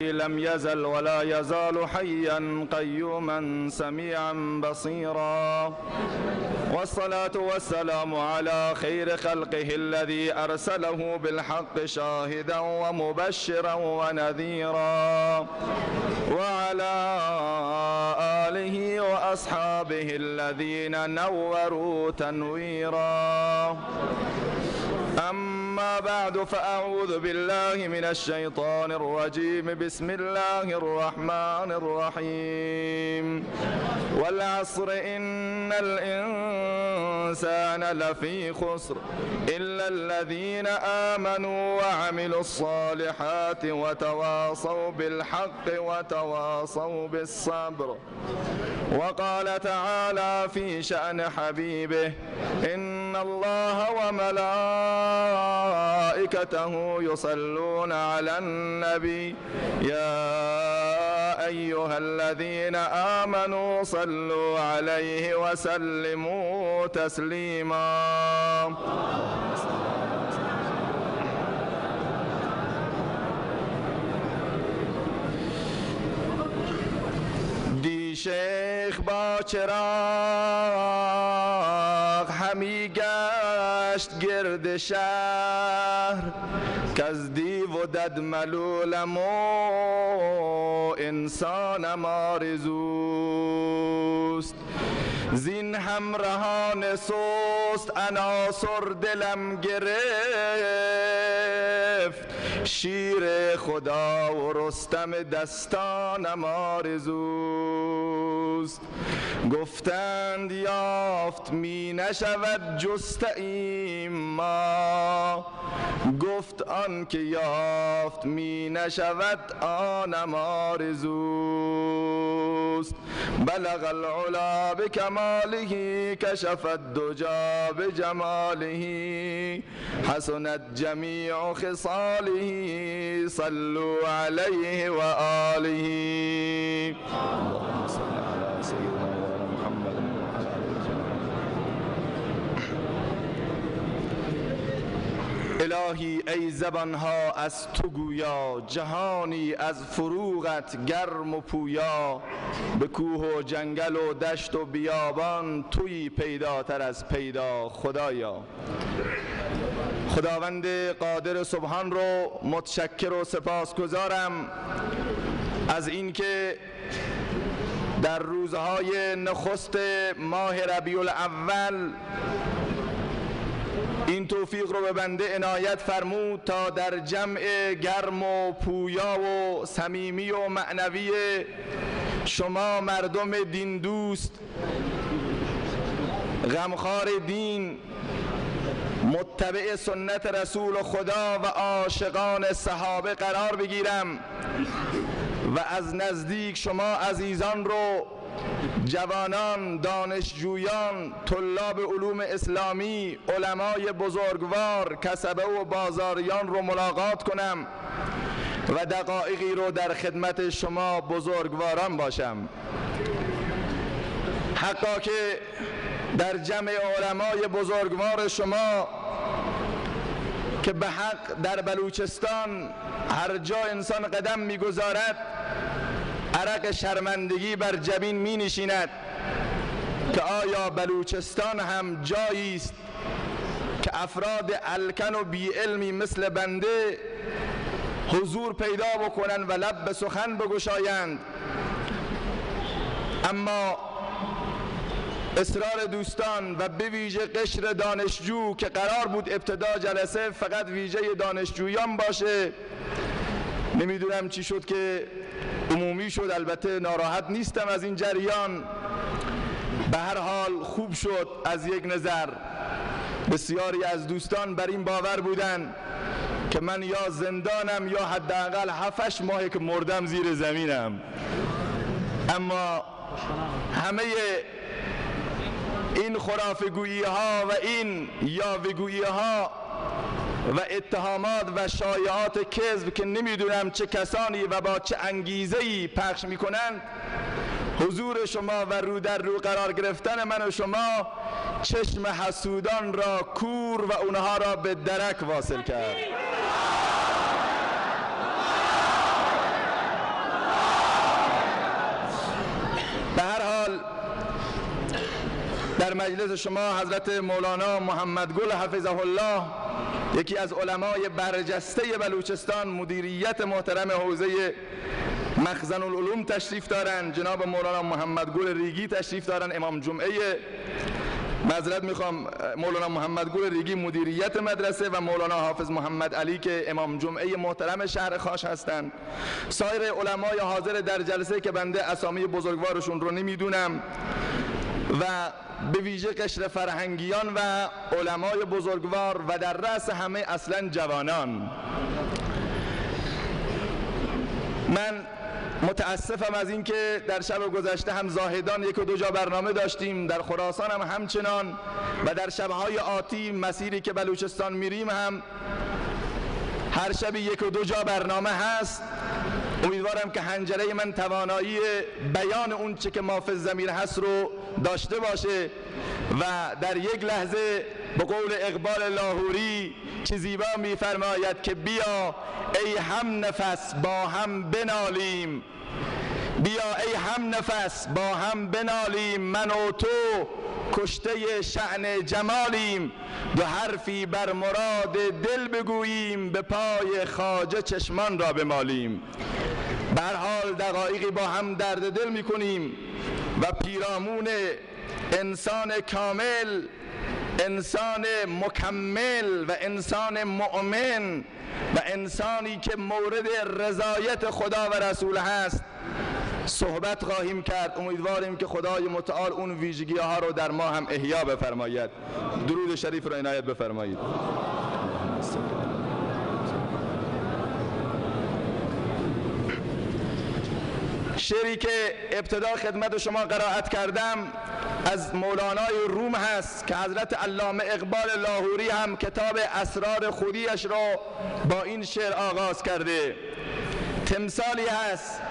لم يزل ولا يزال حيا قيوما سميعا بصيرا، والصلاة والسلام على خير خلقه الذي أرسله بالحق شاهدا ومبشرا ونذيرا، وعلى آله وأصحابه الذين نوروا تنويرا. أما بعد، فأعوذ بالله من الشيطان الرجيم. بسم الله الرحمن الرحيم. والعصر إن الإنسان لفي خسر إلا الذين آمنوا وعملوا الصالحات وتواصوا بالحق وتواصوا بالصبر. وقال تعالى في شأن حبيبه: إن الله وملائكته يصلون على النبي يا أيها الذين آمنوا صلوا عليه وسلموا تسليما. دی شیخ با چراغ همی گشت گرد شهر، کز دیو و دد ملولم و انسانم آرزوست. زین همراهان سست عناصر دلم گرفت، شیر خدا و رستم دستانم آرزوست. گفتند یافت می نشود جستیم ما، گفت آن که یافت می نشود آنم آرزوست. بلغ العلا بکماله کشف الدجا بجماله، حسنت جمیع خصاله صلوا علیه و آله. اللهم صل علی سیدنا محمد. الهی ای زبانها از تو گویا، جهانی از فروغت گرم و پویا. به کوه و جنگل و دشت و بیابان تویی پیداتر از پیدا خدایا. خداوند قادر سبحان رو متشکر و سپاسگزارم از اینکه در روزهای نخست ماه ربیع الاول این توفیق رو به بنده عنایت فرمود تا در جمع گرم و پویا و صمیمی و معنوی شما مردم دین دوست، غمخوار دین، متبع سنت رسول خدا و عاشقان صحابه قرار بگیرم و از نزدیک شما عزیزان رو، جوانان، دانشجویان، طلاب علوم اسلامی، علمای بزرگوار، کسبه و بازاریان رو ملاقات کنم و دقایقی رو در خدمت شما بزرگواران باشم. حقا که در جمع علمای بزرگوار شما که به حق در بلوچستان هر جا انسان قدم میگذارد عرق شرمندگی بر جبین می نشیند که آیا بلوچستان هم جایی است که افراد الکن و بی علمی مثل بنده حضور پیدا بکنند و لب به سخن بگشایند. اما اصرار دوستان و به ویژه قشر دانشجو که قرار بود ابتدا جلسه فقط ویژه دانشجویان باشه، نمیدونم چی شد که عمومی شد. البته ناراحت نیستم از این جریان، به هر حال خوب شد. از یک نظر بسیاری از دوستان بر این باور بودن که من یا زندانم یا حداقل 7-8 ماهی که مردم زیر زمینم. اما همه این خرافه‌گویی ها و این یاوه‌گویی ها و اتهامات و شایعات کذب که نمیدونم چه کسانی و با چه انگیزه‌ای پخش میکنند، حضور شما و رو در رو قرار گرفتن من و شما چشم حسودان را کور و اونها را به درک واصل کرد. مجلس شما حضرت مولانا محمد گل حفظه الله، یکی از علمای برجسته بلوچستان، مدیریت محترم حوزه مخزن العلوم تشریف دارن، جناب مولانا محمد گل ریگی تشریف دارن، امام جمعه مولانا محمد گل ریگی مدیریت مدرسه و مولانا حافظ محمد علی که امام جمعه محترم شهر خاش هستند. سایر علمای حاضر در جلسه که بنده اسامی بزرگوارشون رو نمیدونم و به ویژه قشر فرهنگیان و علمای بزرگوار و در رأس همه اصلا جوانان. من متاسفم از اینکه در شب گذشته هم زاهدان یک و دو جا برنامه داشتیم، در خراسان هم همچنان و در شبهای آتی مسیری که بلوچستان میریم هم هر شب یک و دو جا برنامه هست. امیدوارم که حنجره من توانایی بیان اون چه که ما فی الضمیر هست رو داشته باشه و در یک لحظه به قول اقبال لاهوری چه زیبا میفرماید که بیا ای هم نفس با هم بنالیم، بیا ای هم نفس با هم بنالیم، من و تو کشته شأن جمالیم، دو حرفی بر مراد دل بگوییم، به پای خواجه چشمان را بمالیم. به هر حال دقایقی با هم درد دل میکنیم و پیرامون انسان کامل، انسان مکمل و انسان مؤمن و انسانی که مورد رضایت خدا و رسول هست صحبت خواهیم کرد. امیدواریم که خدای متعال اون ویژگی ها رو در ما هم احیا بفرماید. درود شریف رو عنایت بفرمایید. شعری که ابتدا خدمت شما قرائت کردم از مولانای روم هست که حضرت علامه اقبال لاهوری هم کتاب اسرار خودیش را با این شعر آغاز کرده. تمثالی هست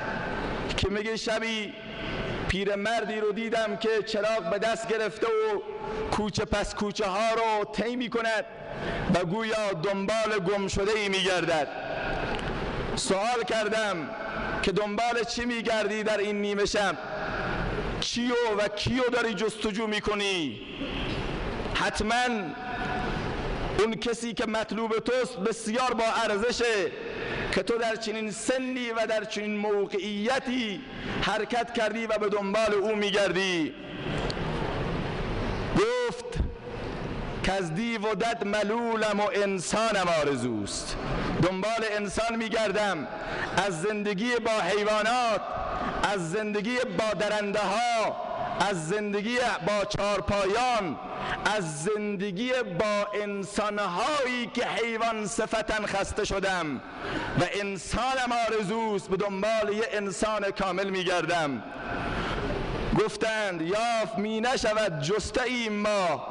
که میگه شبی پیرمردی رو دیدم که چراغ به دست گرفته و کوچه پس کوچه ها رو طی میکند و گویا دنبال گم شده ای میگردد. سوال کردم که دنبال چی میگردی در این نیمه شب؟ چیو و کیو داری جستجو میکنی؟ حتما اون کسی که مطلوب توست بسیار با ارزشه که تو در چنین سنی و در چنین موقعیتی حرکت کردی و به دنبال او میگردی. گفت که از دیو و دد ملولم و انسانم آرزوست. دنبال انسان میگردم، از زندگی با حیوانات، از زندگی با درنده ها، از زندگی با چارپایان، از زندگی با انسانهایی که حیوان صفتن خسته شدم و انسانم آرزوست. به دنبال یه انسان کامل میگردم. گفتند یافت می نشود جسته ایم ما.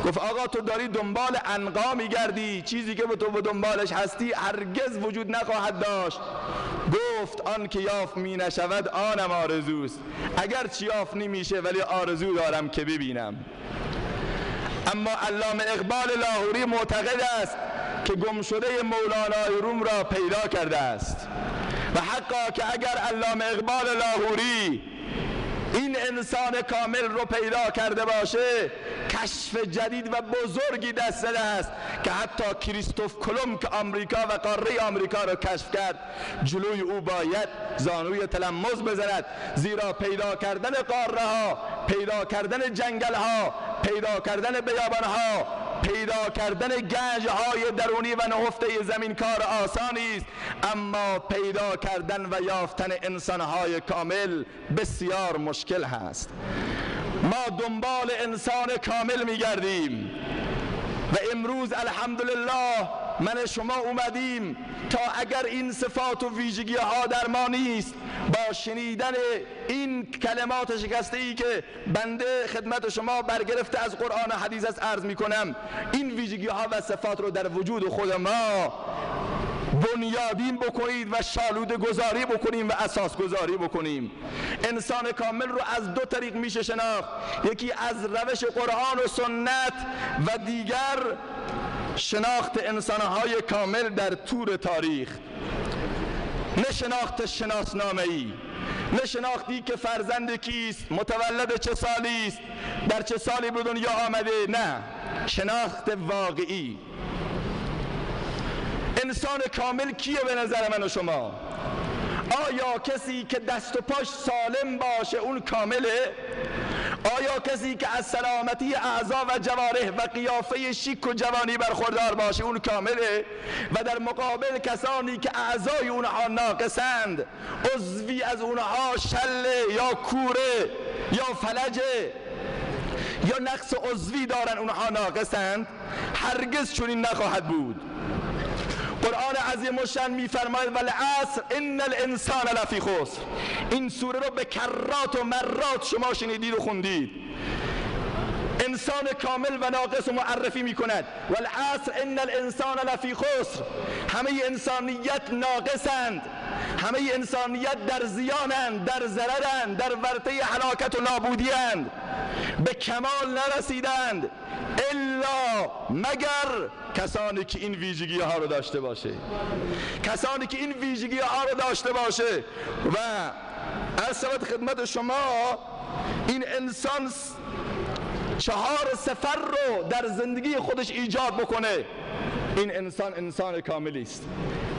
گفت آقا تو داری دنبال عنقا میگردی، چیزی که تو به دنبالش هستی هرگز وجود نخواهد داشت. گفت آن که یافت می نشود آنم آرزوست. اگر چی یافت نمیشه ولی آرزو دارم که ببینم. اما علامه اقبال لاهوری معتقد است که گم شده مولانای روم را پیدا کرده است و حقا که اگر علامه اقبال لاهوری این انسان کامل رو پیدا کرده باشه، کشف جدید و بزرگی دست زده است که حتی کریستوف کلم که آمریکا و قاره آمریکا رو کشف کرد جلوی او باید زانوی تلمذ بزند، زیرا پیدا کردن قاره ها، پیدا کردن جنگل ها، پیدا کردن بیابان ها، پیدا کردن گنج های درونی و نهفته زمین کار آسانی است، اما پیدا کردن و یافتن انسان های کامل بسیار مشکل هست. ما دنبال انسان کامل میگردیم و امروز الحمدلله من شما اومدیم تا اگر این صفات و ویژگی ها در ما نیست، با شنیدن این کلمات شکسته ای که بنده خدمت شما برگرفته از قرآن و حدیث است عرض می کنم، این ویژگی ها و صفات رو در وجود خود ما بنیادین بکنید و شالوده گذاری بکنیم و اساس گذاری بکنیم. انسان کامل رو از دو طریق میشه شناخت، یکی از روش قرآن و سنت و دیگر شناخت انسانهای کامل در طور تاریخ. نه شناخت شناسنامه‌ای، نه شناختی که فرزند کیست، متولد چه سالی است، در چه سالی به دنیا آمده، نه، شناخت واقعی. انسان کامل کیه به نظر من و شما؟ آیا کسی که دست و پاش سالم باشه اون کامله؟ آیا کسی که از سلامتی اعضا و جوارح و قیافه شیک و جوانی برخوردار باشه اون کامله؟ و در مقابل کسانی که اعضای اونها ناقصند، عضوی از اونها شله یا کوره یا فلجه یا نقص عضوی دارن، اونها ناقصند، هرگز چنین نخواهد بود. قرآن عظیم الشأن می‌فرماید والعصر ان الانسان لفی خسر. این سوره رو به کرات و مرات شما شنیدید و خوندید. انسان کامل و ناقص رو معرفی می‌کند. والعصر ان الانسان لفی خسر. همه انسانیت ناقصند، همه انسانیت در زیانند، در ضررند، در ورطه هلاکت و نابودی‌اند، به کمال نرسیدند الا مگر کسانی که این ویژگی ها رو داشته باشه. کسانی که این ویژگی ها رو داشته باشه. و عرض شود خدمت شما این انسان 4 صفر رو در زندگی خودش ایجاد بکنه، این انسان انسان کاملی است.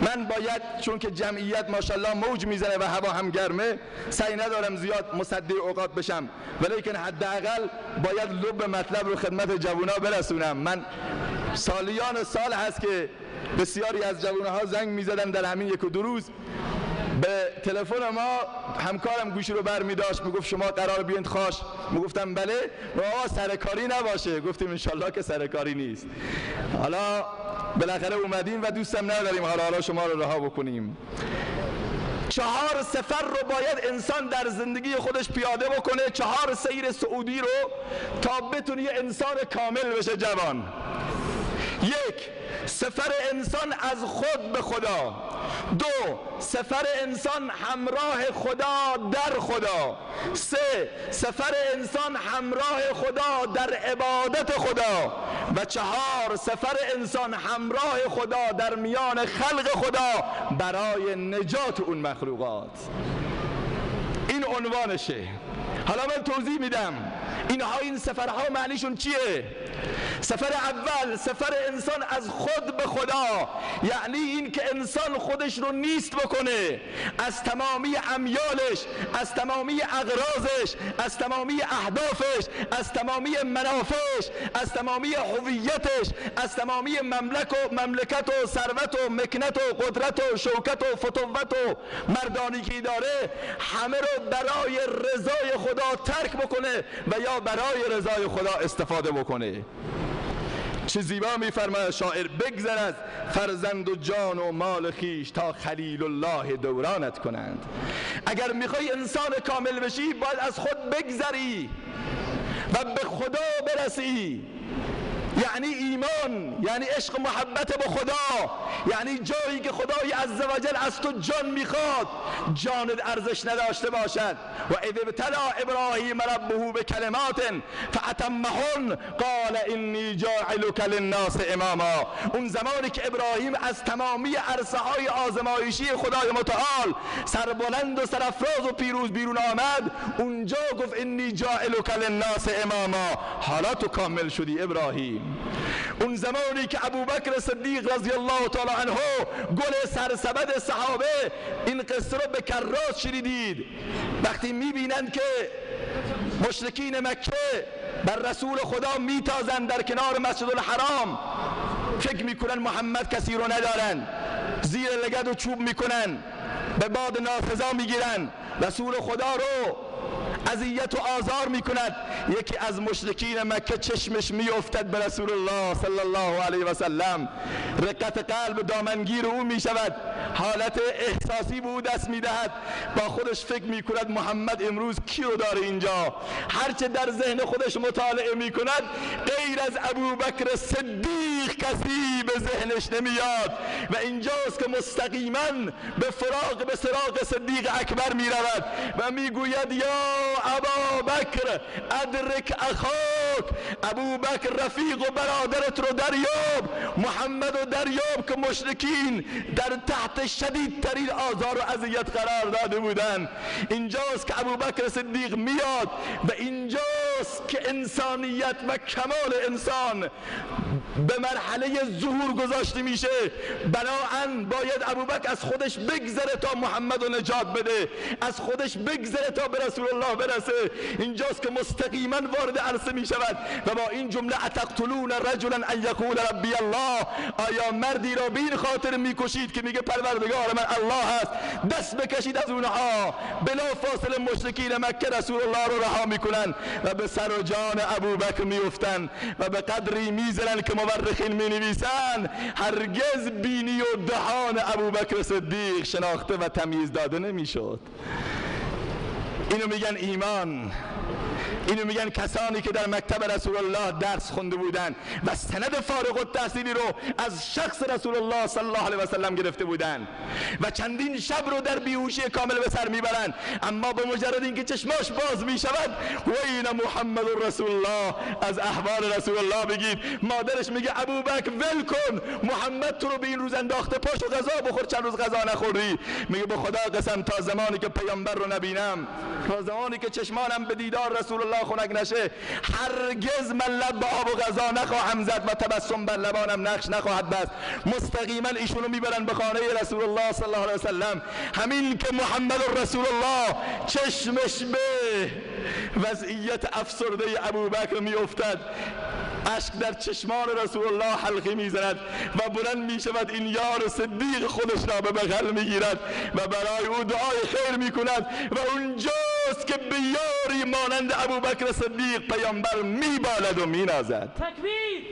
من باید چون که جمعیت ماشاءالله موج میزنه و هوا هم گرمه، سعی ندارم زیاد مصدی اوقات بشم، ولیکن حداقل باید لب مطلب رو خدمت جوونا برسونم. من سالیان سال هست که بسیاری از جوانها زنگ میزدن در همین 1 و 2 روز به تلفن ما، همکارم گوشی رو برمی داشت، میگفت شما قرار بیاین خاش؟ میگفتم بله. آقا سرکاری نباشه؟ گفتیم انشالله که سرکاری نیست. حالا بالاخره اومدیم و دوستم نداریم حالا شما رو رها بکنیم. 4 صفر رو باید انسان در زندگی خودش پیاده بکنه، 4 سیر سعودی رو، تا بتونه یه انسان کامل بشه جوان. 1 سفر انسان از خود به خدا. 2 سفر انسان همراه خدا در خدا. 3 سفر انسان همراه خدا در عبادت خدا. و 4 سفر انسان همراه خدا در میان خلق خدا برای نجات اون مخلوقات. این عنوانشه. حالا من توضیح میدم این سفرها معنیشون چیه. سفر اول سفر انسان از خود به خدا، یعنی این که انسان خودش رو نیست بکنه، از تمامی امیالش، از تمامی اغراضش، از تمامی اهدافش، از تمامی منافعش، از تمامی هویتش، از تمامی مملکت و ثروت و مکنت و قدرت و شوکت و فتوت و مردانی که داره، همه رو برای رضای خدا ترک بکنه و یا برای رضای خدا استفاده بکنه. چه زیبا میفرماید شاعر: بگذر از فرزند و جان و مال خیش تا خلیل الله دورانت کنند. اگر میخوای انسان کامل بشی باید از خود بگذری و به خدا برسی. یعنی ایمان، یعنی عشق محبت به خدا، یعنی جایی که خدای عزوجل از تو جان میخواد، جانت ارزش نداشته باشد. و اذ ابتلی ابراهیم ربه بکلمات فاتمهن قال انی جاعلک للناس اماما. اون زمانی که ابراهیم از تمامی عرصه های آزمایشی خدای متعال سربلند و سرافراز و پیروز بیرون آمد، اونجا گفت انی جاعلک للناس اماما. حالا تو کامل شدی ابراهیم. اون زمانی که ابوبکر صدیق رضی الله تعالی عنه گل سرسبد صحابه، این قصه رو به کرات شنیدید، وقتی میبینند که مشرکین مکه بر رسول خدا میتازند در کنار مسجد الحرام، فکر میکنن محمد کسی رو ندارن، زیر لگد و چوب میکنن، به باد نافذا میگیرن، رسول خدا رو اذیت و آزار میکند. یکی از مشرکین مکه چشمش میافتد به رسول الله صلی الله علیه و سلم، رقت قلب دامنگیر او میشود، حالت احساسی به او دست میدهد، با خودش فکر میکند محمد امروز کی رو داره اینجا. هرچه در ذهن خودش مطالعه میکند غیر از ابوبکر صدیق کسی به ذهنش نمیاد و اینجاست که مستقیما به سراغ صدیق اکبر میرود و میگوید یا ابا بکر ادرک اخاک ابوبکر رفیق و برادرت رو دریاب، محمد رو دریاب که مشرکین در تحت شدیدترین آزار و اذیت قرار داده بودن. اینجاست که ابوبکر صدیق میاد و اینجاست که انسانیت و کمال انسان به مرحله ظهور گذاشته میشه. بنابراین باید ابوبکر از خودش بگذره تا محمد رو نجات بده، از خودش بگذره تا به رسول الله برسه. اینجاست که مستقیما وارد عرصه میشود و با این جمله اتقتلون رجلا ان یقول ربی الله، آیا مردی را به این خاطر میکشید که میگه پروردگار من الله است؟ دست بکشید از اونها. بلا فاصله مشرکین مکه رسول الله رو رها میکنن و به سر و جان ابوبکر میافتن و به قدری میزنن که مورخین مینویسن هرگز بینی و دهان ابوبکر صدیق شناخته و تمیز داده نمیشد. اینو میگن ایمان، اینو میگن کسانی که در مکتب رسول الله درس خونده بودن و سند فارغ التحصیلی رو از شخص رسول الله صلی الله علیه و سلم گرفته بودن و چندین شب رو در بیهوشی کامل به سر میبرن، اما به مجرد اینکه چشماش باز میشود و این محمد رسول الله، از احوال رسول الله بگید. مادرش میگه ابوبکر ول کن، محمد تو رو به این روز انداخته، پاشو غذا بخور، چند روز غذا نخوردی. میگه به خدا قسم تا زمانی که پیامبر رو نبینم، تا زمانی که چشمانم به دیدار رسول الله خنک نشه، هرگز من لب به آب و غذا نخواهم زد و تبسم بر لبانم نقش نخواهد بست. مستقیما ایشونو میبرن به خانه رسول الله صلی الله علیه و سلم. همین که محمد رسول الله چشمش به وضعیت افسرده ابوبکر میافتد، اشک در چشمان رسول الله حلقه میزند و بلند میشود، این یار صدیق خودش را به بغل میگیرد و برای او دعای خیر میکند و اونجاست که به یاری مانند ابوبکر صدیق پیامبر میبالد و مینازد. تکبیر!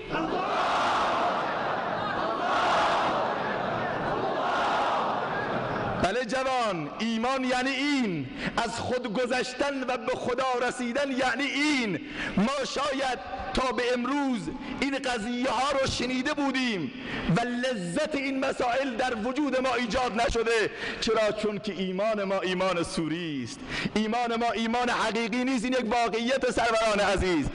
بله جوان، ایمان یعنی این، از خود گذشتن و به خدا رسیدن یعنی این. ما شاید تا به امروز این قضیه ها رو شنیده بودیم و لذت این مسائل در وجود ما ایجاد نشده. چرا؟ چون که ایمان ما ایمان سوری است، ایمان ما ایمان حقیقی نیست. این یک واقعیت سروران عزیز.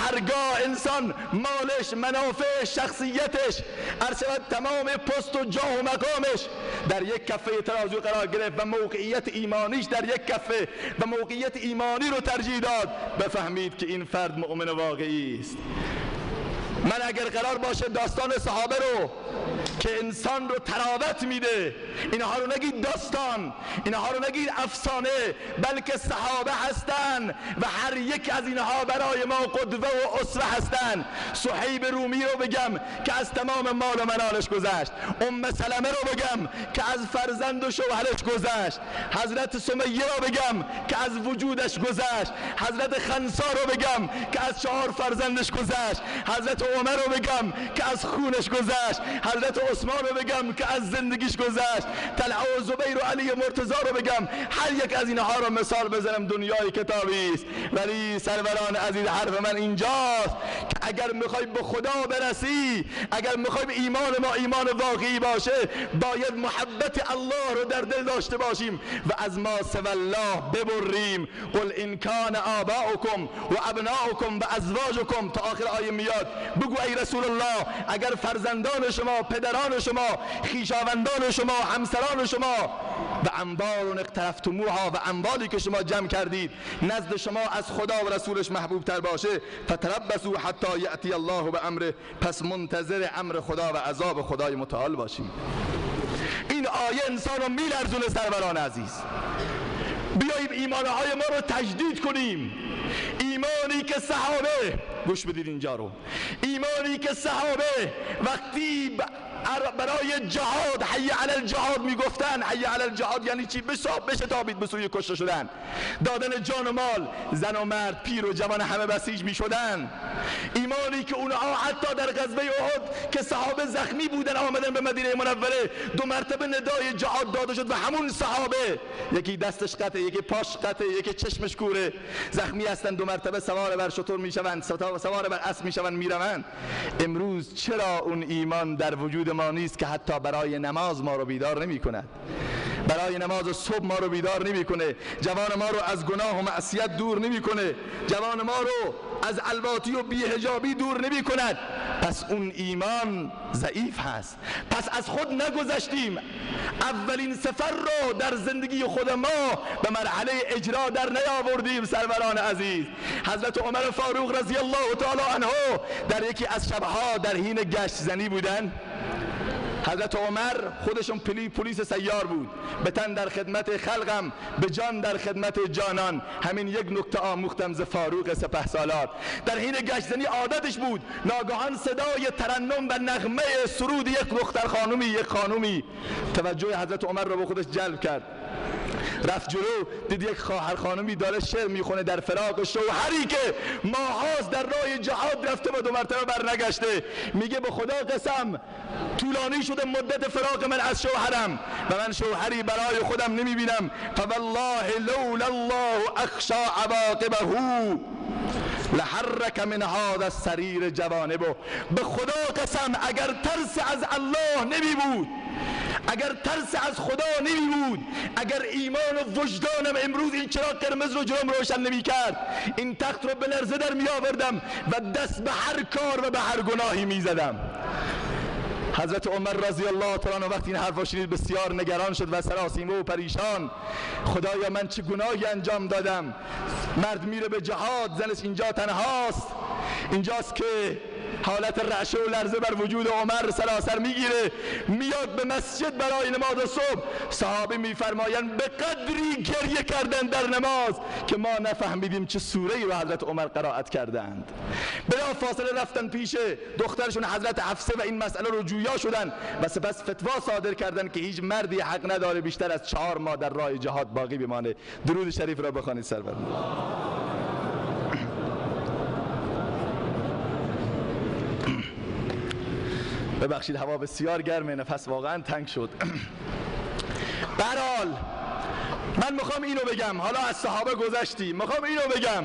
هرگاه انسان مالش، منافع، شخصیتش، ارشد تمام پست و جاه و مقامش در یک کفه ترازو قرار گرفت و موقعیت ایمانیش در یک کفه و موقعیت ایمانی رو ترجیح داد، بفهمید که این فرد مؤمن واقعی است. من اگر قرار باشه داستان صحابه رو که انسان رو تراوت میده، اینها رو نگید داستان، اینها رو نگید افسانه، بلکه صحابه هستن و هر یک از اینها برای ما قدوه و اسوه هستن. صهیب رومی رو بگم که از تمام مال و منالش گذشت، سلمه رو بگم که از فرزند و شوهرش گذشت، حضرت سمیه رو بگم که از وجودش گذشت، حضرت خنسا رو بگم که از 4 فرزندش گذشت، حضرت عمر رو بگم که از خونش گذشت، حضرت عثمان رو بگم که از زندگیش گذشت، طلحه و زبیر و علی و مرتضی رو بگم. هر یک از اینها رو مثال بزنم دنیای کتابی است. ولی سروران عزیز، حرف من اینجاست که اگر میخوای به خدا برسی، اگر میخوای ایمان ما ایمان واقعی باشه، باید محبت الله رو در دل داشته باشیم و از ما سوی الله ببریم. قل ان کان آباؤکم و ابناؤکم و ازواجکم تا آخر آیه میاد. بگو ای رسول الله، اگر فرزندان شما، پدران شما، خویشاوندان شما، همسران شما و اموال اقترفتموها و اموالی که شما جمع کردید نزد شما از خدا و رسولش محبوب تر باشه، فتربصوا حتی یأتی الله بامره، پس منتظر امر خدا و عذاب خدای متعال باشیم. این آیه انسان رو میلرزونه سروران عزیز. بیاییم ایمانهای ما رو تجدید کنیم. ایمانی که صحابه، گوش بدید اینجا رو، ایمانی که صحابه وقتی برای جهاد حی علی الجهاد میگفتن، حی علی الجهاد یعنی چی؟ بشتابید به سوی کشته شدن، دادن جان و مال، زن و مرد، پیر و جوان همه بسیج میشدن. ایمانی که اونها حتی در غزوه احد که صحابه زخمی بودن آمدن به مدینه منوره، 2 مرتبه ندای جهاد داده شد و همون صحابه یکی دستش قطعه، یکی پاش قطعه، یکی چشمش کوره، زخمی هستن، 2 مرتبه سوار بر شتر میشوند، سوار بر اسب میشوند، میروند. امروز چرا اون ایمان در وجود ما نیست که حتی برای نماز ما رو بیدار نمی کند؟ برای نماز صبح ما رو بیدار نمی کنه، جوان ما رو از گناه و معصیت دور نمی کنه، جوان ما رو از الواتی و بی‌حجابی دور نمی کند، پس اون ایمان ضعیف هست. پس از خود نگذشتیم، اولین سفر رو در زندگی خود ما به مرحله اجرا در نیاوردیم. سروران عزیز، حضرت عمر فاروق رضی الله تعالی عنه در یکی از شبها در حین گشت زنی بودن. حضرت عمر خودشون پلیس سیار بود، به تن در خدمت خلقم، به جان در خدمت جانان. همین یک نکته آموختم ز فاروق سپهسالار. در حین گشتنی عادتش بود ناگهان صدای ترنم و نغمه سرود یک دختر خانومی، یک خانومی توجه حضرت عمر را به خودش جلب کرد. رفت جلو، دید یک خواهر خانومی داره شعر میخونه در فراق شوهری که ماهاست در راه جهاد رفته و 2 مرتبه برنگشته. میگه به خدا قسم طولانی شده مدت فراق من از شوهرم و من شوهری برای خودم نمیبینم. فوالله لولا الله اخشى عواقبه لحرک من هذا السریر جوانبه. به خدا قسم اگر ترس از الله نمی بود، اگر ترس از خدا نمی بود، اگر ایمان و وجدانم امروز این چراغ قرمز رو جلوم روشن نمی کرد، این تخت رو به لرزه در می آوردم و دست به هر کار و به هر گناهی می زدم. حضرت عمر رضی الله تعالی عنه وقتی این حرف شنید بسیار نگران شد و سراسیمه و پریشان. خدایا من چه گناهی انجام دادم؟ مرد میره به جهاد، زنش اینجا تنهاست. اینجاست که حالت رعشه و لرزه بر وجود عمر سراسر میگیره. میاد به مسجد برای نماز صبح. صحابه میفرمایند به قدری گریه کردن در نماز که ما نفهمیدیم چه سوره‌ای رو حضرت عمر قرائت کردند. بلا فاصله رفتن پیش دخترشون حضرت حفصه و این مسئله رو جویا شدن و سپس فتوا صادر کردن که هیچ مردی حق نداره بیشتر از 4 ماه در راه جهاد باقی بمانه. درود شریف را بخوانید سرور. ببخشید هوا بسیار گرمه، نفس واقعا تنگ شد. به هر حال من میخوام اینو بگم، حالا از صحابه گذشتیم، میخوام اینو بگم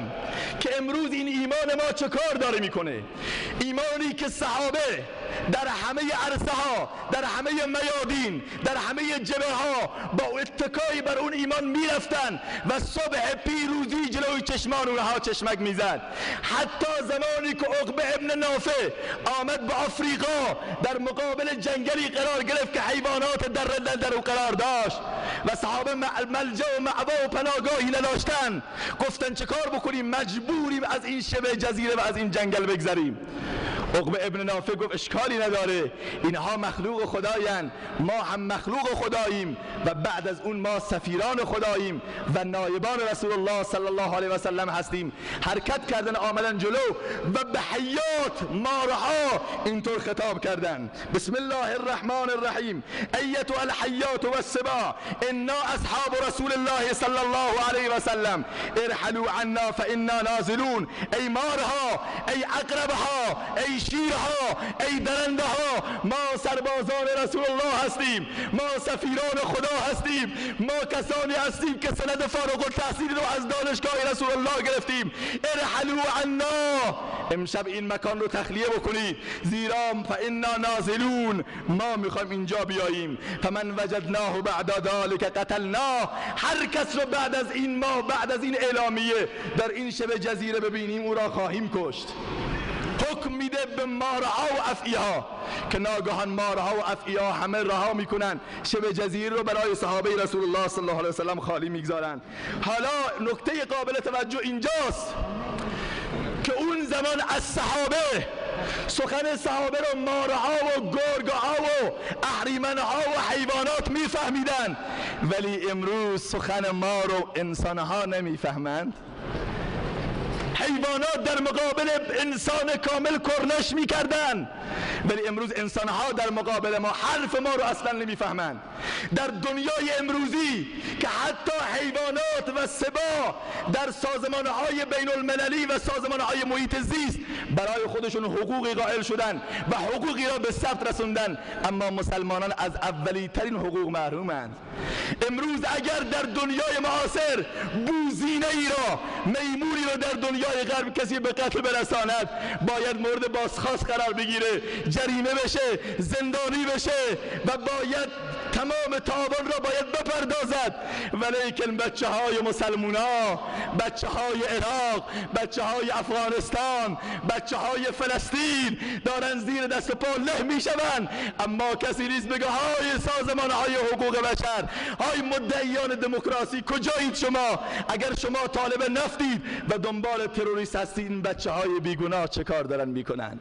که امروز این ایمان ما چه کار داره میکنه. ایمانی که صحابه در همه عرصه ها، در همه میادین، در همه جبهه ها با اتکایی بر اون ایمان میرفتن و صبح پیروزی جلوی چشمان اونها چشمک میزد. حتی زمانی که عقبه ابن نافع آمد به آفریقا در مقابل جنگلی قرار گرفت که حیوانات در او قرار داشت و صحابه ملجا و معوا و پناهگاهی نداشتن، گفتن چه کار بکنیم؟ مجبوریم از این شبه جزیره و از این جنگل بگذریم. عقبه ابن نافع گفت اشکالی نداره، اینها مخلوق خدایند، ما هم مخلوق خداییم و بعد از اون ما سفیران خداییم و نایبان رسول الله صلی الله علیه و سلم هستیم. حرکت کردن، آمدن جلو و به حیات مارها اینطور خطاب کردن: بسم الله الرحمن الرحیم، ایتها الحیات والسباع انا اصحاب رسول الله صلی الله علیه و سلم ارحلوا عنا فانا نازلون. ای مارها، ای عقربها، ای شیرها، ای درنده ها، ما سربازان رسول الله هستیم، ما سفیران خدا هستیم، ما کسانی هستیم که سند فارغ التحصیل رو از دانشگاه رسول الله گرفتیم. ارحلوا عنا، امشب این مکان رو تخلیه بکنید، زیرا فانا نازلون، ما میخوایم اینجا بیاییم. فمن وجدناه بعد ذلك قتلناه، هر کس رو بعد از این ما، بعد از این اعلامیه در این شبه جزیره ببینیم او را خواهیم کشت. حکم میده به مارها و افعیها که ناگهان مارها و افعیها همه رها میکنن، شبه جزیره رو برای صحابه رسول الله صلی الله علیه و سلم خالی میگذارن. حالا نکته قابل توجه اینجاست که اون زمان از صحابه سخن صحابه رو مارها و گرگها و اهریمنها و حیوانات میفهمیدن، ولی امروز سخن ما رو انسانها نمیفهمند. حیوانات در مقابل انسان کامل کرنش میکردن، ولی امروز انسانها در مقابل ما حرف ما رو اصلا نمیفهمند. در دنیای امروزی که حتی حیوانات و سباع در سازمانهای بین المللی و سازمانهای محیط زیست برای خودشون حقوقی قائل شدن و حقوقی را به ثبت رسوندن، اما مسلمانان از اولی ترین حقوق محرومند. امروز اگر در دنیای معاصر بوزینه ای را، میمونی را در دنیای غرب کسی به قتل برساند، باید مورد بازخواست قرار بگیره، جریمه بشه، زندانی بشه و باید تمام تاوان را باید بپردازد. ولیکن بچه های مسلمونا، بچه های عراق، بچه های افغانستان، بچه های فلسطین دارن زیر دست پا له می شوند، اما کسی نیست بگه های سازمان های حقوق بشر، های مدعیان دموکراسی کجایید شما؟ اگر شما طالب نفتید و دنبال تروریست هستید، این بچه های بیگناه چه کار دارن میکنن؟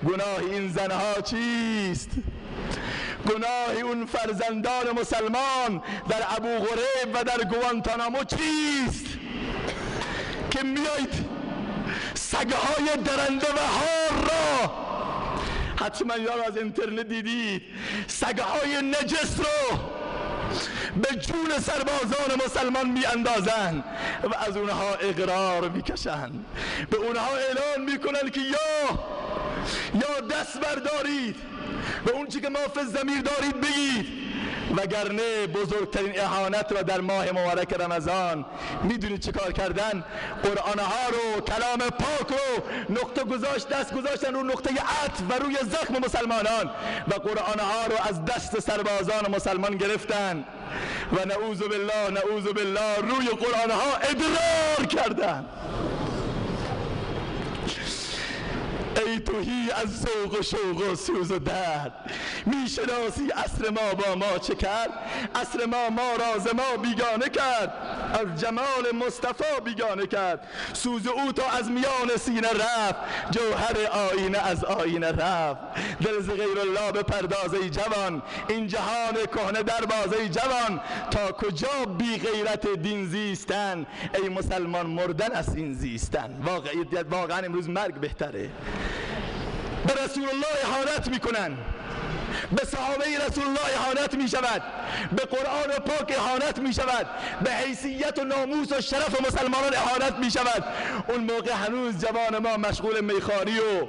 گناه این زنها چیست؟ گناه اون فرزندان مسلمان در ابو غریب و در گوانتانامو چیست که میایید سگهای درنده و هار را، حتما یاد از اینترنت دیدید، سگهای نجس رو به جون سربازان مسلمان می اندازن و از اونها اقرار میکشن، به اونها اعلان میکنن که یا دست بردارید، به اون چی که ما فی الضمیر دارید بگید، وگرنه بزرگترین اهانت را در ماه مبارک رمضان میدونید چه کار کردن؟ قرآن ها رو، کلام پاک رو نقطه گذاشت، دست گذاشتن رو نقطه عطف و روی زخم مسلمانان و قرآن ها رو از دست سربازان مسلمان گرفتن و نعوذ بالله روی قرآن ها ادرار کردن. ای توهی از ذوق و شوق و سوز و درد، میشناسی عصر ما با ما چه کرد؟ عصر ما را ز ما بیگانه کرد، از جمال مصطفی بیگانه کرد. سوز او تا از میان سینه رفت، جوهر آینه از آینه رفت. دل ز غیر الله بپرداز ای جوان، این جهان کهنه در باز ای جوان. تا کجا بی غیرت دین زیستن، ای مسلمان مردن از این زیستن. واقعا امروز مرگ بهتره. به رسول الله اهانت میکنن، به صحابه رسول الله اهانت می شود، به قرآن پاک اهانت می شود، به حیثیت و ناموس و شرف مسلمانان اهانت می شود. اون موقع هنوز جوان ما مشغول میخواری و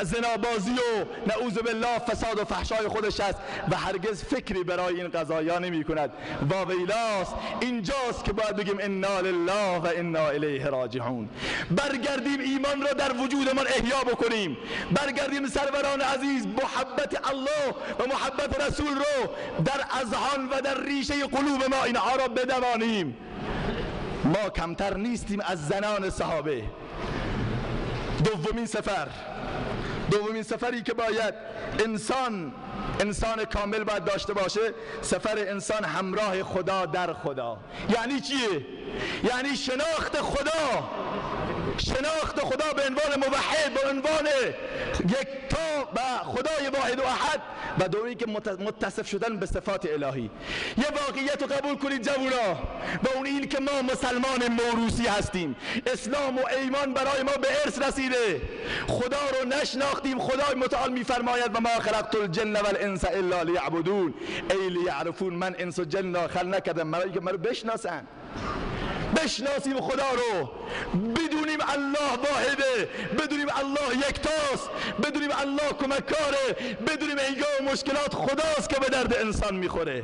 زنابازی و نعوذ بالله فساد و فحشای خودش است و هرگز فکری برای این قضایا نمی کند. واویلاست، اینجاست که باید بگیم انا لله و انا الیه راجعون. برگردیم ایمان را در وجودمان احیا بکنیم، برگردیم سروران عزیز محبت الله و محبت رسول رو در اذهان و در ریشه قلوب ما اینها را بدوانیم. ما کمتر نیستیم از زنان صحابه. دومین سفری که باید انسان کامل باید داشته باشه، سفر انسان همراه خدا در خدا. یعنی چیه؟ یعنی شناخت خدا به عنوان موحد، به عنوان یکتا و خدای واحد و احد، و دومی که متصف شدن به صفات الهی. یه واقعیت رو قبول کنید جوونا، و اون این که ما مسلمان موروثی هستیم. اسلام و ایمان برای ما به ارث رسیده. خدا رو نشناختیم. خدای متعال میفرماید و ما خلقت الجن والانس الا لیعبدون، ای لیعرفون. من انس و جن را خلق نکردم مگر که منو بشناسن. بشناسیم خدا رو، بدونیم الله واحده، بدونیم الله یکتاست، بدونیم الله کمککاره، بدونیم هنگام مشکلات خداست که به درد انسان میخوره،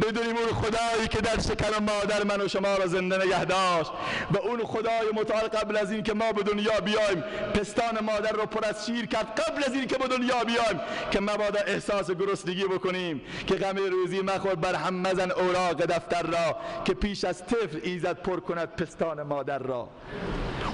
بدونیم اون خدایی که در شکم مادر من و شما را زنده نگه داشت و اون خدای متعال قبل از این که ما به دنیا بیایم پستان مادر رو پر از شیر کرد، قبل از این که به دنیا بیایم که مبادا احساس گرسنگی بکنیم، که غم روزی مخور بر هم مزن اوراق دفتر را، که پیش از طفل ایزد پر کند پستان مادر را.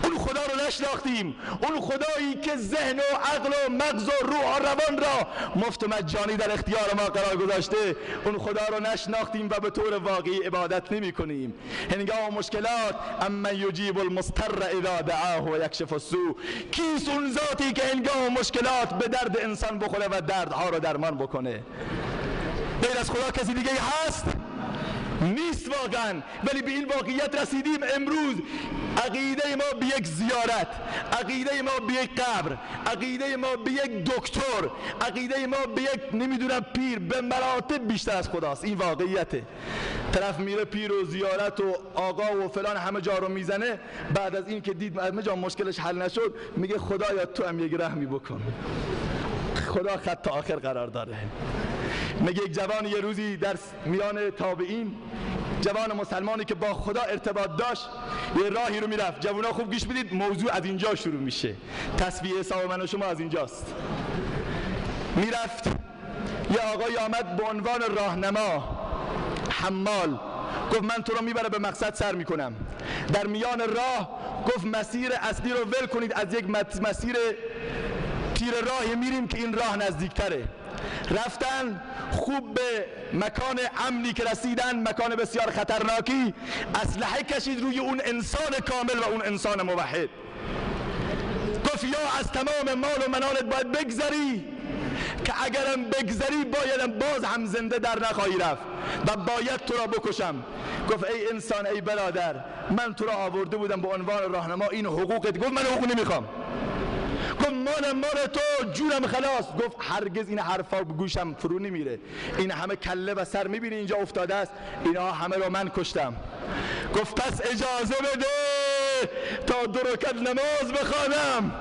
اون خدا رو نشناختیم، اون خدایی که ذهن و عقل و مغز و روح و روان را مفت و مجانی در اختیار ما قرار گذاشته، اون خدا رو نشناختیم و به طور واقعی عبادت نمی کنیم. هنگام مشکلات اما یجیب المضطر اذا دعاه و یکشف السوء، کیست اون ذاتی که هنگام مشکلات به درد انسان بخوره و دردها رو درمان بکنه؟ غیر از خدا کسی دیگه هست؟ نیست واقعا. ولی به این واقعیت رسیدیم امروز. عقیده ما به یک زیارت، عقیده ما به یک قبر، عقیده ما به یک دکتر، عقیده ما به یک نمیدونم پیر به مراتب بیشتر از خداست. این واقعیته. طرف میره پیر و زیارت و آقا و فلان همه جا رو میزنه، بعد از این که دید همه جا مشکلش حل نشد میگه خدایا تو هم یک رحمی بکن. خدا خط تا آخر قرار داره. میگه یک جوان یه روزی در میان تابعین، جوان مسلمانی که با خدا ارتباط داشت، یه راهی رو میرفت. جوانا خوب گوش بدید، موضوع از اینجا شروع میشه. تصفیه حساب من و شما از اینجاست. میرفت یه آقای آمد به عنوان راهنما، حمال، گفت من تو رو میبرم به مقصد سر میکنم. در میان راه گفت مسیر اصلی رو ول کنید، از یک مسیر تیر راهی میریم که این راه نزدیکتره. رفتن، خوب به مکان امنی که رسیدن، مکان بسیار خطرناکی، اسلحه کشید روی اون انسان کامل و اون انسان موحد. گفت یا از تمام مال و منالت باید بگذری که اگرم بگذری بایدم باز هم زنده در نخواهی رفت و باید تو را بکشم. گفت ای انسان، ای برادر، من تو را آورده بودم به عنوان راهنما، این حقوقت. گفت من حقوق نمیخوام. گفت مال تو، جونم خلاص. گفت هرگز این حرفا به گوشم فرو نمیره. این همه کله و سر میبینی اینجا افتاده است، اینا همه رو من کشتم. گفت پس اجازه بده تا 2 رکعت نماز بخوانم،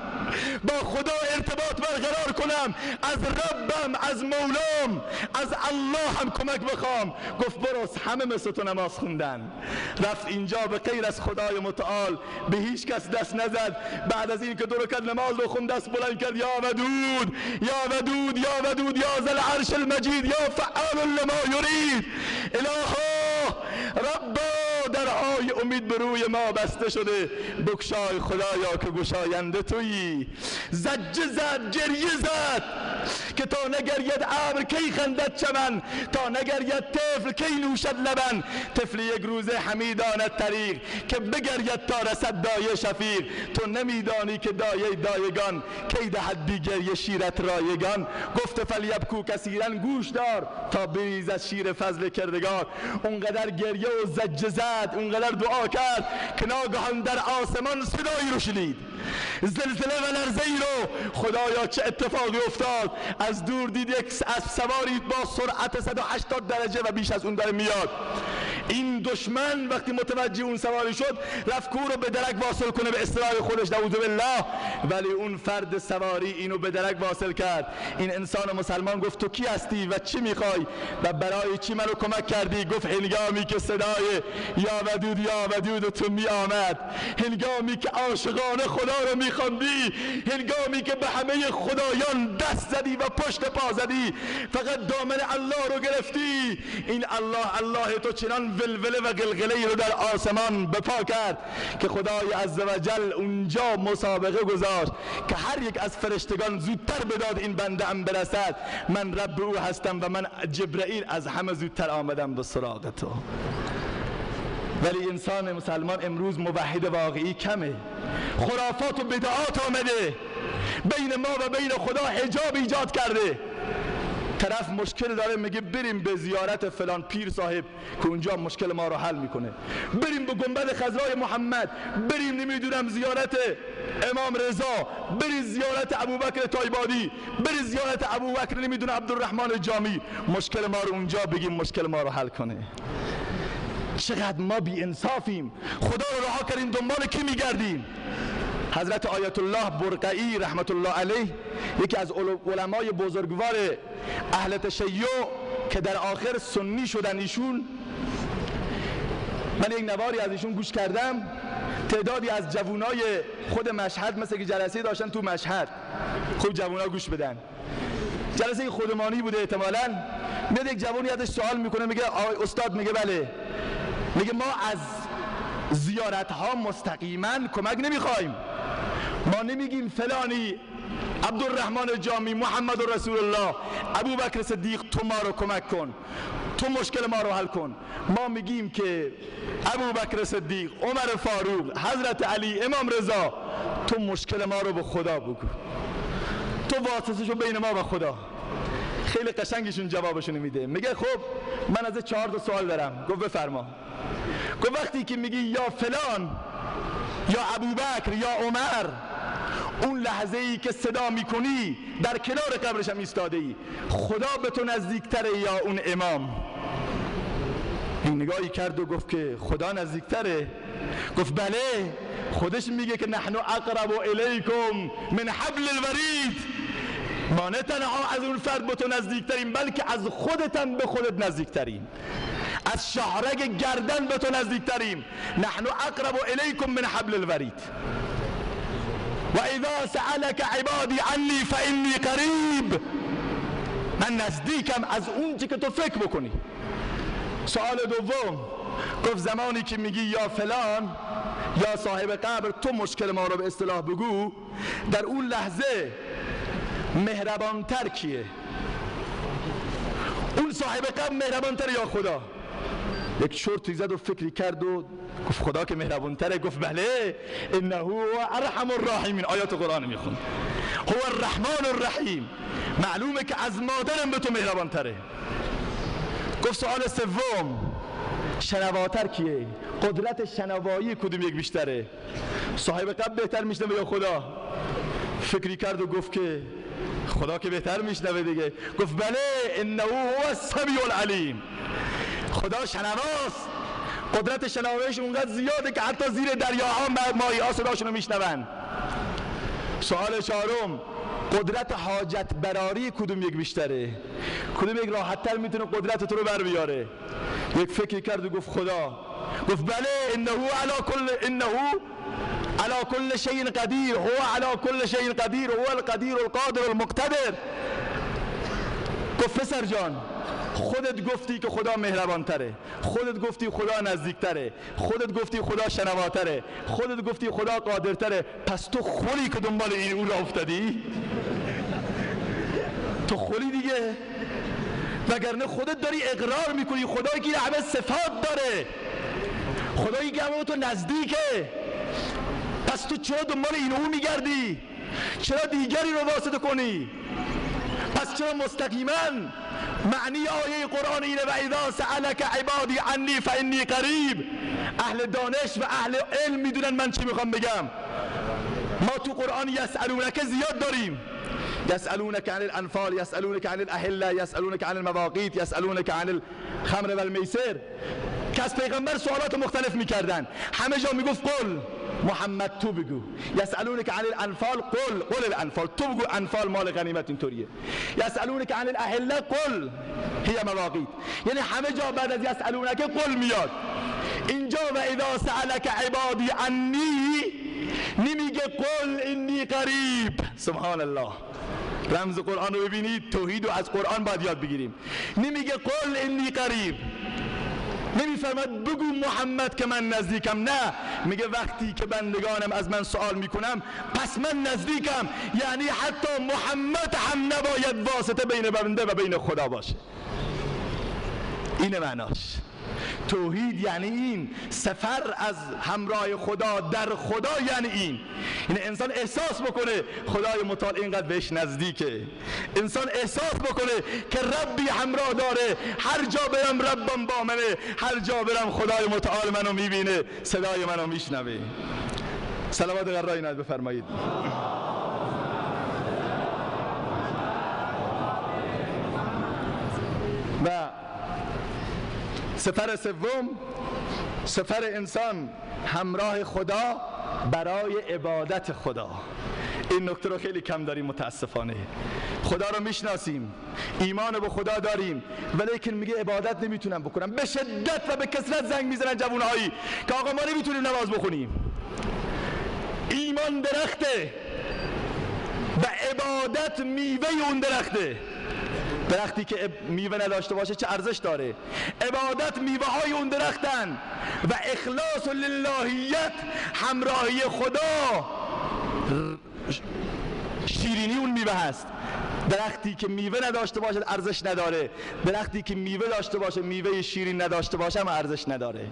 با خدا ارتباط برقرار کنم، از ربم، از مولام، از الله هم کمک بخوام. گفت برو. همه مثل تو نماز خوندن. رفت اینجا به غیر از خدای متعال به هیچ کس دست نزد. بعد از این که 2 رکعت نماز رو خوند دست بلند کرد، یا ودود یا ودود یا ودود یا ذل العرش المجید یا فعال لما یرید. الها ربا، درهای امید به روی ما بسته شده، بگشای خدایا که گشاینده تویی. زجه زد، گریه زد که تا نگرید ابر کی خندد چمن، تا نگرید طفل کی نوشد لبن. طفل یک روزه حمیداند طریق، که بگرید تا رسد دایه شفیق. تو نمیدانی که دایه دایگان کی دهد بی گریه شیرت رایگان. گفت فلیبکو کثیرا، گوش دار تا بریزد شیر فضل کردگار. اونقدر گریه و زجه زد، اونقدر دعا کرد که ناگهان در آسمان صدایی رو شنید، زلزله و لرزه‌ای رو. خدایا چه اتفاقی افتاد؟ از دور دید یک اسب سواری با سرعت 180 درجه و بیش از اون داره میاد. این دشمن وقتی متوجه اون سواری شد، رفت کور رو به درک واصل کنه به اصطلاح خودش، نعوذ بالله، ولی اون فرد سواری اینو به درک واصل کرد. این انسان مسلمان گفت تو کی هستی و چی میخوای و برای چی منو کمک کردی؟ گفت هنگامی که صدای یا ودود تو می آمد، هنگامی که عاشقانه خدا رو میخواندی، هنگامی که به همه خدایان دست زدی و پشت پا زدی، فقط دامن الله رو گرفتی. این الله تو چنان ولوله و قلقله رو در آسمان بپا کرد که خدای عزوجل اونجا مسابقه گذاشت که هر یک از فرشتگان زودتر بداد این بنده ام برسد. من رب او هستم و من جبرائیل از همه زودتر آمدم به سراغ تو. ولی انسان مسلمان امروز موحد واقعی کمه. خرافات و بدعات آمده، بین ما و بین خدا حجاب ایجاد کرده. طرف مشکل داره میگه بریم به زیارت فلان پیر صاحب که اونجا مشکل ما رو حل میکنه، بریم به گنبد خضرای محمد، بریم نمیدونم زیارت امام رضا، بریم زیارت ابوبکر طایبادی، بریم زیارت ابوبکر نمیدونم عبدالرحمن جامی، مشکل ما رو اونجا بگیم مشکل ما رو حل کنه. چقدر ما بی انصافیم. خدا رو رها کردیم، دنبال کی میگردیم؟ حضرت آیت الله برقعی رحمت الله علیه، یکی از علمای بزرگوار اهل تشیع که در آخر سنی شدن ایشون، من یک نواری از ایشون گوش کردم. تعدادی از جوانای خود مشهد مثل که جلسه داشتن تو مشهد، خوب جوانا گوش بدن، جلسه خودمانی بوده احتمالاً. میاد یک جوانی ازش سوال میکنه، میگه آقای استاد، میگه بله، میگه ما از زیارت ها مستقیما کمک نمیخوایم، ما نمیگیم فلانی عبدالرحمن جامی، محمد رسول الله، ابوبکر صدیق تو ما رو کمک کن، تو مشکل ما رو حل کن. ما میگیم که ابوبکر صدیق، عمر فاروق، حضرت علی، امام رضا، تو مشکل ما رو به خدا بگو، تو واسطه شو بین ما و خدا. خیلی قشنگشون جوابشون میده، میگه خب من از 4 سوال دارم. گفت بفرما. گفت وقتی که میگی یا فلان یا ابوبکر یا عمر، اون لحظه ای که صدا میکنی در کنار قبرش هم ایستاده ای، خدا به تو نزدیکتره یا اون امام؟ این نگاهی کرد و گفت که خدا نزدیکتره. گفت بله، خودش میگه که نحن اقرب الیکم من حبل الورید، ما نه تنها از اون فرد به تو نزدیکتریم بلکه از خودتم به خودت نزدیکتریم، از شهرگ گردن به تو نزدیکتریم. نحن اقرب الیکم من حبل الورید و اذا سألك عبادی عنی فانی قریب. من نزدیکم از اون چی که تو فکر بکنی. سوال دوم، گفت زمانی که میگی یا فلان یا صاحب قبر تو مشکل ما رو به اصطلاح بگو، در اون لحظه مهربانتر کیه؟ اون صاحب قبر مهربانتر یا خدا؟ یک شورتی زد و فکری کرد و گفت خدا که مهربانتره. گفت بله، انه هو ارحم الراحمین. آیات قرآن میخوند هو الرحمن الرحیم، معلومه که از مادرم به تو مهربانتره. گفت سوال سوم، شنواتر کیه؟ قدرت شنوایی کدوم یک بیشتره؟ صاحب قبر بهتر میشنوه یا خدا؟ فکری کرد و گفت که خدا که بهتر میشنوه دیگه. گفت بله، انه هو السمیع العلیم، خدا شنواست، قدرت شنواییش اونقدر زیاده که حتی زیر دریاها ماهی‌ها صداشونو میشنون. سوال چهارم، قدرت حاجت براری کدوم یک بیشتره؟ کدوم یک راحت‌تر میتونه قدرت تو رو بر بیاره؟ یک فکری کرد و گفت خدا. گفت بله، انه علی کل شیء قدیر، هو علی کل شیء قدیر، هو القدیر القادر المقتدر. گفت پسر جان، خودت گفتی که خدا مهربانتره، خودت گفتی خدا نزدیکتره، خودت گفتی خدا شنواتره، خودت گفتی خدا قادرتره، پس تو خولی که دنبال این اون را افتادی؟ تو خولی دیگه، وگرنه خودت داری اقرار میکنی خدایی که همه صفات داره، خدایی که همه تو نزدیکه، پس تو چرا دنبال این اون میگردی؟ چرا دیگری رو واسطه کنی؟ پس چرا مستقیما معنی آیه قرآن اینه و اذا سألک عبادی عنی فانی قریب. اهل دانش و اهل علم میدونن من چی میخوام بگم. ما تو قرآن یسألونک زیاد داریم، یسألونک عن الانفال، یسألونک عن الاهله، یسألونک عن المواقیت، یسألونک عن الخمر والمیسر، که از پیغمبر سوالات مختلف میکردن، همه جا میگفت قل محمد تو بگو. یسألونک عن الانفال، قل الانفال، تو بگو انفال مال غنیمت اینطوریه. یسألونک عن الاهله، قل هی مواقیت. یعنی همه جا بعد از یسألونک قل میاد. اینجا و اذا سألک عبادی عنی نمیگه قل انی قریب. سبحان الله، رمز قرآن رو ببینید، توحید رو از قرآن باید یاد بگیریم. نمیگه قل انی قریب، نمیفرماد بگو محمد که من نزدیکم، نه، میگه وقتی که بندگانم از من سوال میکنم پس من نزدیکم. یعنی حتی محمد هم نباید واسطه بین بنده و بین خدا باشه. اینه معناش. توحید یعنی این، سفر از همراه خدا در خدا یعنی این. یعنی انسان احساس بکنه خدای متعال اینقدر بهش نزدیکه، انسان احساس بکنه که ربی همراه داره، هر جا برم ربم با منه، هر جا برم خدای متعال منو میبینه، صدای منو میشنوه. صلوات غرای نایت بفرمایید. و سفر سوم، سفر انسان همراه خدا برای عبادت خدا. این نکته رو خیلی کم داریم متاسفانه. خدا رو میشناسیم، ایمان به خدا داریم، ولیکن میگه عبادت نمیتونم بکنم. به شدت و به کثرت زنگ میزنن جوانهایی که آقا ما نمیتونیم نماز بخونیم. ایمان درخته و عبادت میوه اون درخته. درختی که میوه نداشته باشه چه ارزش داره؟ عبادت میوه های اون درختن و اخلاص و للهیت، همراهی خدا، شیرینی اون میوه هست. درختی که میوه نداشته باشه ارزش نداره، درختی که میوه داشته باشه، میوه شیرین نداشته باشه هم ارزش نداره.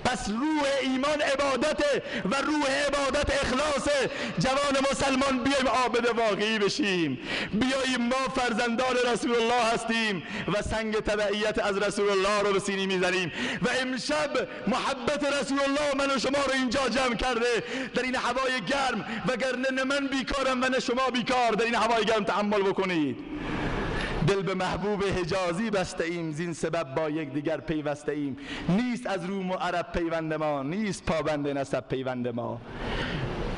پس روح ایمان عبادته و روح عبادت اخلاصه. جوان مسلمان بیایم عابد واقعی بشیم، بیاییم ما فرزندان رسول الله هستیم و سنگ تبعیت از رسول الله رو به سینی میزنیم و امشب محبت رسول الله من و شما رو اینجا جمع کرده در این هوای گرم، وگرنه نه من بیکارم و نه شما بیکار در این هوای گرم تحمل بکنید. دل به محبوب حجازی بسته ایم، زین سبب با یک دیگر پیوسته ایم. نیست از روم و عرب پیوند ما، نیست پابند نسب پیوند ما.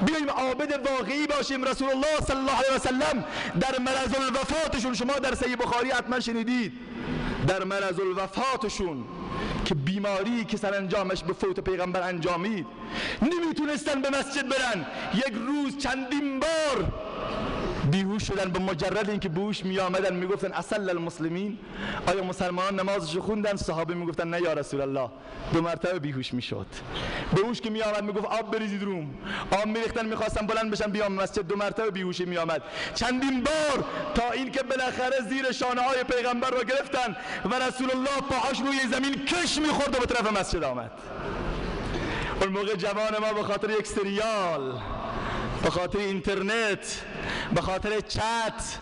بیاییم عابد واقعی باشیم. رسول الله صلی الله علیه و سلم در مرض الوفاتشون، شما در صحیح بخاری حتما شنیدید، در مرض الوفاتشون که بیماری که سرانجامش به فوت پیغمبر انجامید، نمیتونستن به مسجد برن. یک روز چندین بار بیهوش شدن. به مجرد اینکه بیهوش می آمدن میگفتن اصل المسلمین، آیا مسلمانان نمازشو خوندن؟ صحابه میگفتن نه یا رسول الله. 2 مرتبه بیهوش میشد. بیهوش که می آمد میگفت آب بریزید روم، آب میریختن میخواستن بلند بشن بیام مسجد، 2 مرتبه بیهوشی می آمد. چندین بار تا اینکه بالاخره زیر شانه های پیغمبر رو گرفتن و رسول الله پاهاش روی زمین کش میخورد و به طرف مسجد آمد. اون موقع جوان ما به خاطر یک سریال، به خاطر اینترنت، به خاطر چت،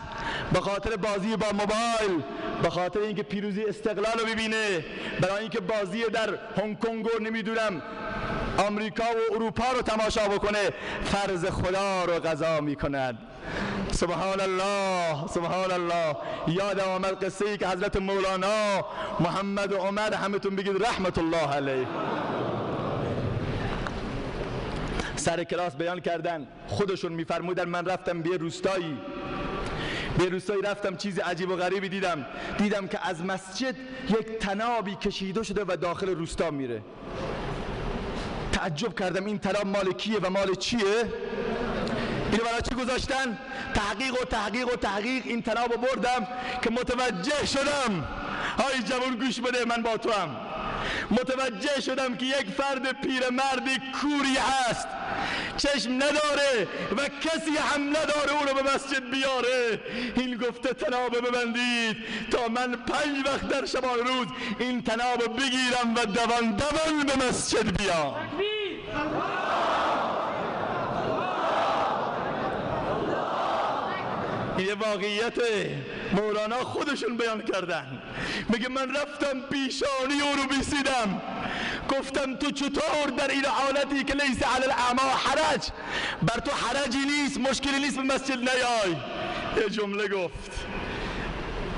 به خاطر بازی با موبایل، به خاطر اینکه پیروزی استقلال رو ببینه، برای اینکه بازی در هنگ کنگ و نمیدونم آمریکا و اروپا رو تماشا بکنه، فرض خدا رو قضا میکند. سبحان الله سبحان الله. یاد آمد قصه ای که حضرت مولانا محمد عمر، همتون بگید رحمت الله علیه، سر کلاس بیان کردن. خودشون میفرمودن من رفتم به روستایی رفتم، چیز عجیب و غریبی دیدم که از مسجد یک طنابی کشیده شده و داخل روستا میره. تعجب کردم این طناب مال کیه و مال چیه؟ اینو برای چی گذاشتن؟ تحقیق این طنابو بردم که متوجه شدم. های جوان گوش بده، من با تو هم. متوجه شدم که یک فرد پیرمردی کوری هست، چشم نداره و کسی هم نداره اونو به مسجد بیاره. این گفته طناب ببندید تا من 5 وقت در شبان روز این طناب بگیرم و دوان به مسجد بیام. یه واقعیت مولانا خودشون بیان کردن. میگه من رفتم پیشانی او رو بیسیدم، گفتم تو چطور در این حالتی که لیس علی الاعما حرج، بر تو حرجی نیست، مشکلی نیست به مسجد نیای. یه جمله گفت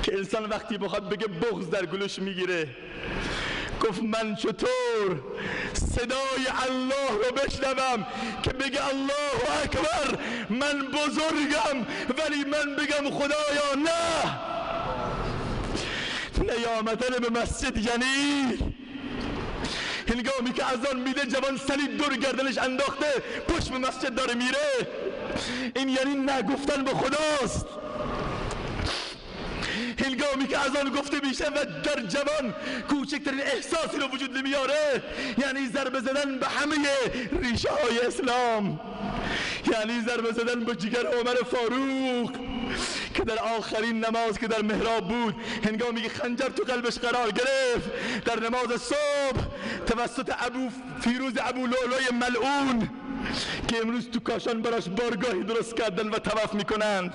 که انسان وقتی بخواد بگه بغض در گلوش میگیره. گفت من چطور صدای الله رو بشنوم که بگه الله اکبر، من بزرگم، ولی من بگم خدایا نه. نیامدن به مسجد یعنی هنگامی که اذان میده جوان سلید دور گردنش انداخته پشت به مسجد داره میره، این یعنی نگفتن به خداست. هنگامی که اذان گفته میشه و در جوان کوچکترین احساسی رو وجود نمیاره، یعنی ضربه زدن به همه ریشه های اسلام، یعنی ضربه زدن به جگر عمر فاروق که در آخرین نماز که در محراب بود، هنگامی که خنجر تو قلبش قرار گرفت در نماز صبح توسط ابو فیروز ابو لؤلؤ ملعون که امروز تو کاشان براش بارگاهی درست کردن و طواف میکنند.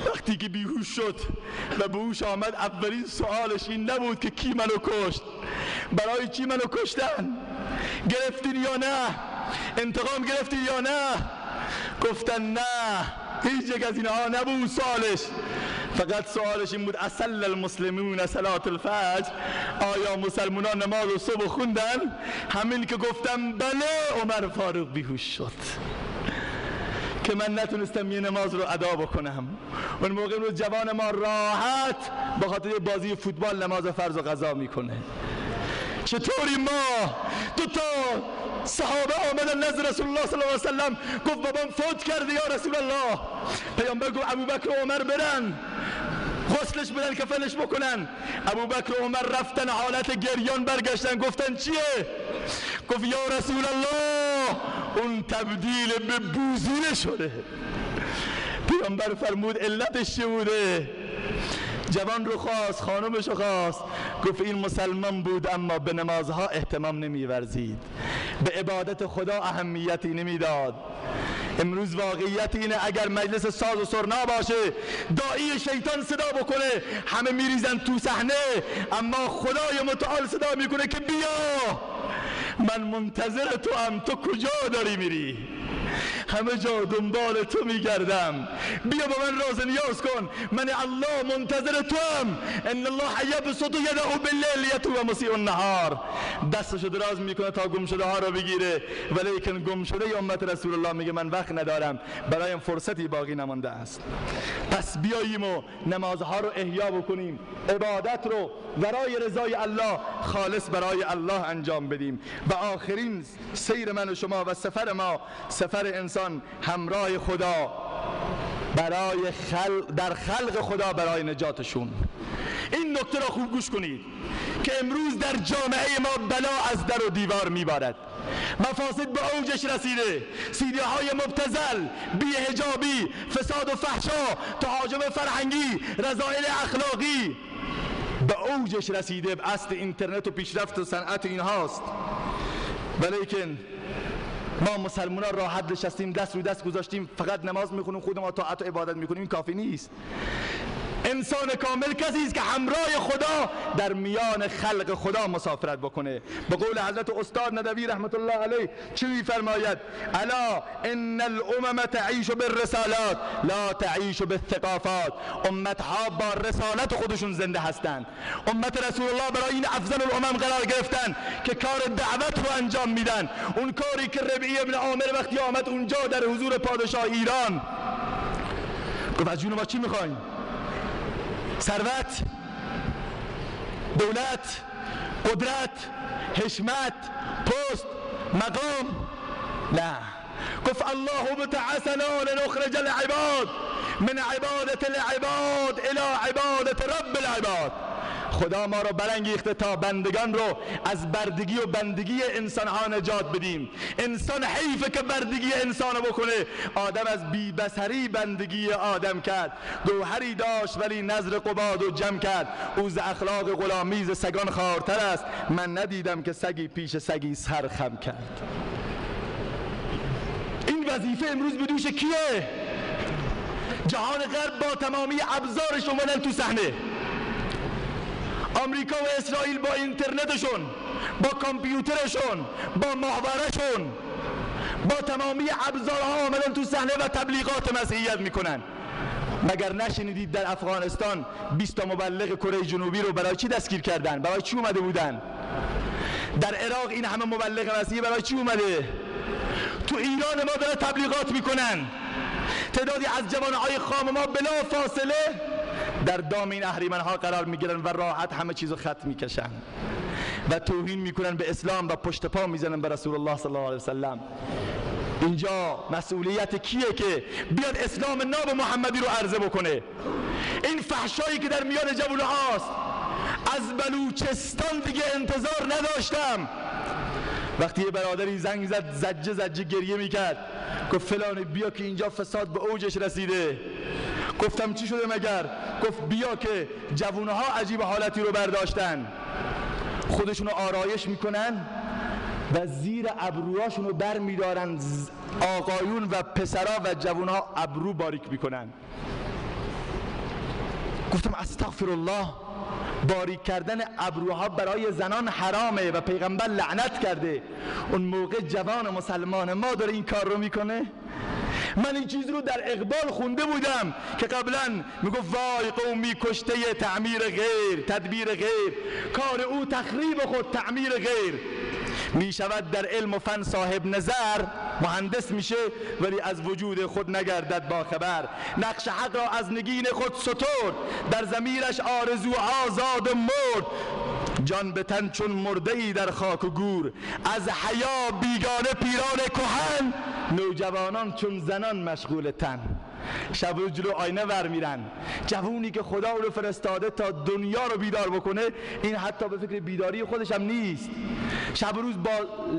وقتی که بیهوش شد و به هوش آمد، اولین سوالش این نبود که کی منو کشت، برای چی منو کشتن، گرفتین یا نه، انتقام گرفتین یا نه. گفتن نه، هیچ یک از اینها نبود سوالش. فقط سوالش این بود اصل المسلمون صلاة الفجر، آیا مسلمانان نماز صبح خوندن؟ همین که گفتم بله، عمر فاروق بیهوش شد که من نتونستم یه نماز رو ادا بکنم. اون موقع روز جوان ما راحت با خاطر بازی فوتبال نماز فرض و قضا میکنه. چطوری ما دو تا صحابه آمدن نزد رسول الله صلی الله علیه و سلم، گفت بابام فوت کرده یا رسول الله. پیامبر گفت ابوبکر و عمر برن غسلش بدن، کفنش بکنن. ابوبکر و عمر رفتن حالت گریان، برگشتن گفتن چیه؟ گفت یا رسول الله اون تبدیل به بوزینه شده. پیامبر فرمود علتش چی بوده؟ جوان رو خواست، خانمش رو خواست، گفت این مسلمان بود اما به نمازها اهتمام نمی‌ورزید، به عبادت خدا اهمیتی نمیداد. امروز واقعیت اینه اگر مجلس ساز و سرنا باشه، داعی شیطان صدا بکنه، همه میریزن تو صحنه، اما خدای متعال صدا میکنه که بیا من منتظر تو ام، تو کجا داری میری؟ همه جا دنبال تو میگردم، بیا با من راز نیاز کن، من الله منتظر تو ام. ان الله یبسط یده باللیل یتوب مسیء النهار، دستشو دراز میکنه تا گم شده ها رو بگیره، ولیکن گم شده امت رسول الله میگه من وقت ندارم، برایم فرصتی باقی نمانده است. پس بیاییم و نمازها رو احیا بکنیم، عبادت رو برای رضای الله خالص برای الله انجام بدیم. و آخرین سیر من و شما و سفر ما، سفر انسان انسان همراه خدا برای در خلق خدا برای نجاتشون. این نکته را خوب گوش کنید که امروز در جامعه ما بلا از در و دیوار میبارد، مفاسد به اوجش رسیده، سیدی های مبتذل، بی‌حجابی، فساد و فحشا، تهاجم فرهنگی، رذایل اخلاقی به اوجش رسیده. اصل اینترنت و پیشرفت و صنعت اینهاست. ولیکن ما مسلمانان راحت نشستیم، دست رو دست گذاشتیم، فقط نماز میخونیم، خود ما طاعت و عبادت میکنیم. این کافی نیست. انسان کامل کسی است که همراه خدا در میان خلق خدا مسافرت بکنه. به قول حضرت استاد ندوی رحمت الله علیه چی میفرماید؟ الا ان الامم تعیش بالرسالات لا تعیش بالثقافات. امتها با رسالت خودشون زنده هستند. امت رسول الله برای این افضل الامم قرار گرفتن که کار دعوت رو انجام میدن. اون کاری که ربیعی ابن عامر وقتی آمد اونجا در حضور پادشاه ایران گفت از جون ما چی میخواین؟ ثروت، دولت، قدرت، حشمت، پست، مقام؟ نه. گفت الله بتعثنا لنخرج العباد من عبادت العباد الى عبادت رب العباد. خدا ما رو برانگیخته تا بندگان رو از بردگی و بندگی انسان ها نجات بدیم. انسان حیفه که بردگی انسان رو بکنه. آدم از بی بصری بندگی آدم کرد، گوهری داشت ولی نظر قباد و جمع کرد. او ز اخلاق غلامیز سگان خوارتر است، من ندیدم که سگی پیش سگی سر خم کرد. این وظیفه امروز به دوش کیه؟ جهان غرب با تمامی ابزارش اومدن تو صحنه. آمریکا و اسرائیل با اینترنتشون، با کامپیوترشون، با محورشون، با تمامی ابزارها آمدن تو صحنه و تبلیغات مسیحیت میکنن. مگر نشنیدید در افغانستان 20 تا مبلغ کره جنوبی رو برای چی دستگیر کردن؟ برای چی اومده بودن؟ در عراق این همه مبلغ مسیحی برای چی اومده؟ تو ایران ما داره تبلیغات میکنن. تعدادی از جوانهای خام ما بلا فاصله در دام این اهریمنها قرار میگیرن و راحت همه چیزو خط میکشن و توهین میکنن به اسلام و پشت پا میزنن به رسول الله صلی الله علیه وسلم. اینجا مسئولیت کیه که بیاد اسلام ناب محمدی رو عرضه بکنه؟ این فحشایی که در میان جوانه هاست از بلوچستان دیگه انتظار نداشتم. وقتی یه برادری زنگ زد زجه گریه میکرد، گفت فلانی بیا که اینجا فساد به اوجش رسیده. گفتم چی شده مگر؟ گفت بیا که جوونه ها عجیب حالتی رو برداشتن، خودشونو آرایش میکنن و زیر ابروهاشونو بر میدارن. آقایون و پسرا و جوونه ها ابرو باریک میکنن. گفتم استغفر الله، باریک کردن ابروها برای زنان حرامه و پیغمبر لعنت کرده. اون موقع جوان مسلمان ما داره این کار رو میکنه. من این چیز رو در اقبال خونده بودم که قبلا میگفت وای قومی کشته تعمیر غیر، تدبیر غیر، کار او تخریب خود تعمیر غیر. می شود در علم و فن صاحب نظر، مهندس میشه ولی از وجود خود نگردد با خبر. نقش حق را از نگین خود سترد، در ضمیرش آرزو آزاد مرد. جان به تن چون مرده ای در خاک و گور، از حیا بیگانه پیران کهن، نوجوانان چون زنان مشغول تن. شب و جلو آینه ور میرن. جوونی که خدا رو فرستاده تا دنیا رو بیدار بکنه، این حتی به فکر بیداری خودش هم نیست. شب روز با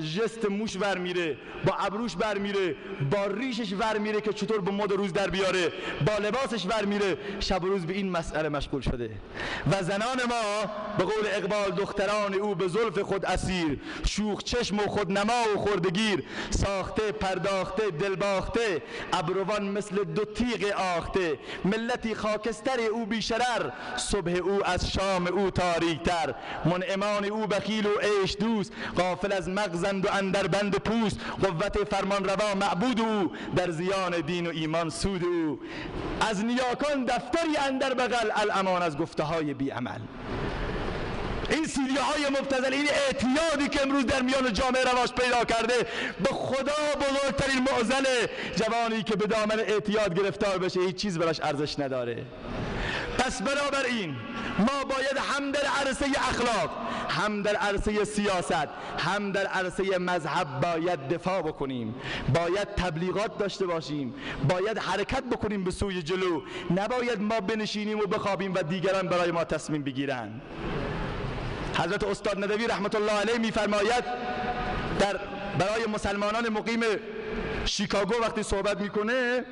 جست موش ور میره، با ابروش ور میره، با ریشش ور میره که چطور به مد روز در بیاره، با لباسش ور میره. شب روز به این مسئله مشغول شده. و زنان ما به قول اقبال دختران او به زلف خود اسیر، شوخ چشم و خودنما و خردگیر، ساخته پرداخته دلباخته، ابروان مثل دو تیغ آخته. ملتی خاکستر او بیشرر، صبح او از شام او تاریکتر. منعمان او بخیل و عیش دوست، غافل از مغزند و اندر بند پوست. قوت فرمان روا معبود او، در زیان دین و ایمان سود او. از نیاکان دفتری اندر بغل، الامان از گفته های بی عمل. این سیدیه های مبتذل، این اعتیادی که امروز در میان جامعه رواج پیدا کرده، به خدا بزرگترین معضله. جوانی که به دامن اعتیاد گرفتار بشه هیچ چیز براش ارزش نداره. پس بنابراین ما باید هم در عرصه اخلاق، هم در عرصه سیاست، هم در عرصه مذهب باید دفاع بکنیم، باید تبلیغات داشته باشیم، باید حرکت بکنیم به سوی جلو. نباید ما بنشینیم و بخوابیم و دیگران برای ما تصمیم بگیرن. حضرت استاد ندوی رحمت الله علیه میفرماید برای مسلمانان مقیم شیکاگو وقتی صحبت میکنه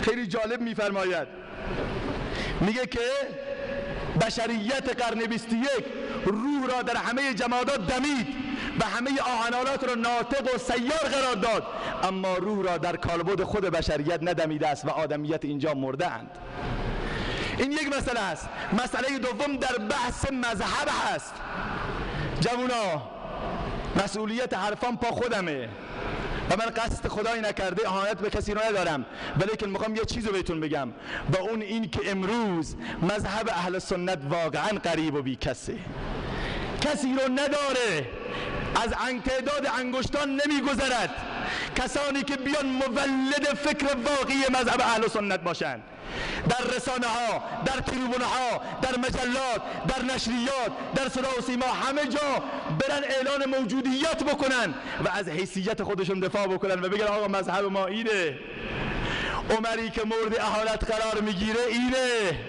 خیلی جالب میفرماید، میگه که بشریت قرن 21 روح را در همه جمادات دمید و همه آهنالات را ناطق و سیار قرار داد، اما روح را در کالبد خود بشریت ندمیده است و آدمیت اینجا مرده اند. این یک مسئله است. مسئله دوم در بحث مذهب هست. جوونا، مسئولیت حرفان پا خودمه و من قصد خدایی نکرده اهانت به کسی رو ندارم، ولیکن میخوام یه چیز رو بهتون بگم و اون این که امروز مذهب اهل سنت واقعا غریب و بی کسی رو نداره، از تعداد انگشتان نمیگذرد کسانی که بیان مولد فکر واقعی مذهب اهل سنت باشند. در رسانه ها، در تریبونه ها، در مجلات، در نشریات، در صدا و سیما، همه جا برن اعلان موجودیت بکنن و از حیثیت خودشون دفاع بکنن و بگن آقا مذهب ما اینه، عمری که مورد اهانت قرار میگیره اینه،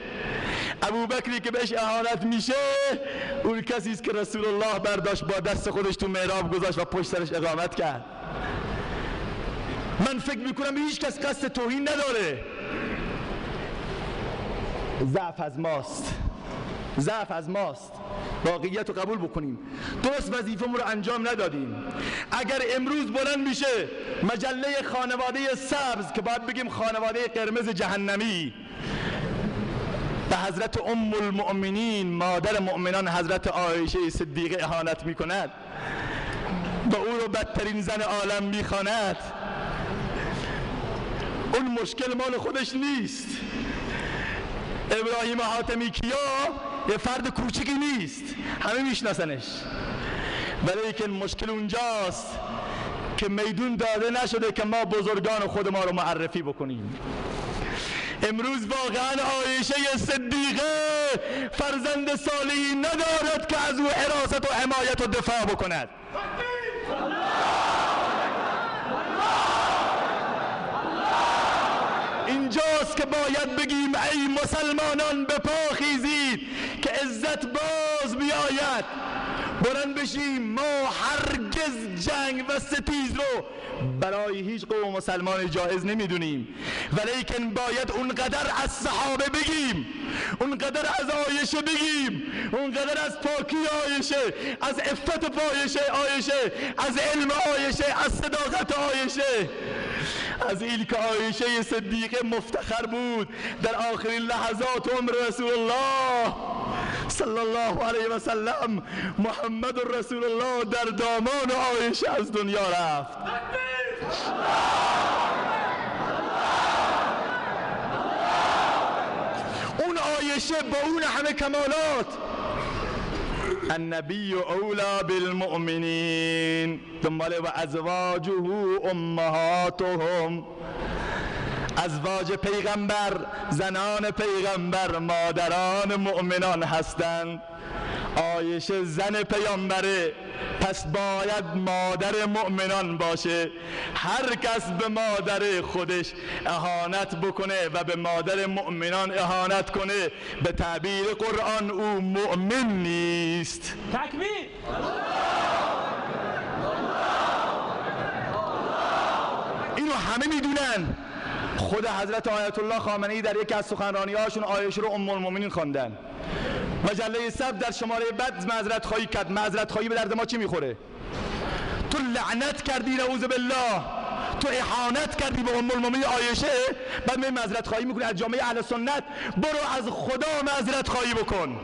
ابوبکری که بهش اهانت میشه اون کسی است که رسول الله برداشت با دست خودش تو محراب گذاشت و پشت سرش اقامت کرد. من فکر میکنم هیچ کس قصد توهین نداره. ضعف از ماست. واقعیت رو قبول بکنیم. درست وظیفه‌مون رو انجام ندادیم. اگر امروز بلند میشه مجله خانواده سبز که باید بگیم خانواده قرمز جهنمی به حضرت ام المؤمنین مادر مؤمنان حضرت عایشه صدیقه اهانت میکند و او رو بدترین زن عالم میخواند، اون مشکل مال خودش نیست. ابراهیم حاتمی کیا یه فرد کوچکی نیست، همه میشناسنش، ولیکن مشکل اونجاست که میدون داده نشده که ما بزرگان خود ما رو معرفی بکنیم. امروز واقعا عایشه صدیقه فرزند صالحی ندارد که از او حراست و حمایت و دفاع بکند. اینجاست که باید بگیم ای مسلمانان به پا خیزید که عزت باز بیاید. بلند بشیم. ما هرگز جنگ و ستیز رو برای هیچ قوم مسلمان جایز نمیدونیم، ولیکن باید اونقدر از صحابه بگیم، اونقدر از عایشه بگیم، اونقدر از پاکی عایشه، از عفت عایشه، از علم عایشه، از صداقت عایشه، از این که عایشه صدیقه مفتخر بود در آخرین لحظات عمر رسول الله صلی الله علیه و سلم. محمد رسول الله در دامان عایشه از دنیا رفت. اون عایشه با اون همه کمالات، النبی اولا بالمؤمنین دنباله و ازواجه امهاتهم، ازواج پیغمبر زنان پیغمبر مادران مؤمنان هستند. عایشه زن پیامبره، پس باید مادر مؤمنان باشه. هر کس به مادر خودش اهانت بکنه و به مادر مؤمنان اهانت کنه، به تعبیر قرآن او مؤمن نیست. تکبیر! اینو همه میدونن. خود حضرت آیت الله خامنه‌ای در یکی از سخنرانی‌هاشون عایشه رو ام المؤمنین خواندن. مجله سبز در شماره بعد معذرت خواهی کرد. معذرت خواهی به درد ما چی میخوره؟ تو لعنت کردی نعوذ بالله، تو اهانت کردی به ام المؤمنین عایشه، بعد می معذرت خواهی میکنی از جامعه اهل سنت. برو از خدا معذرت خواهی بکن.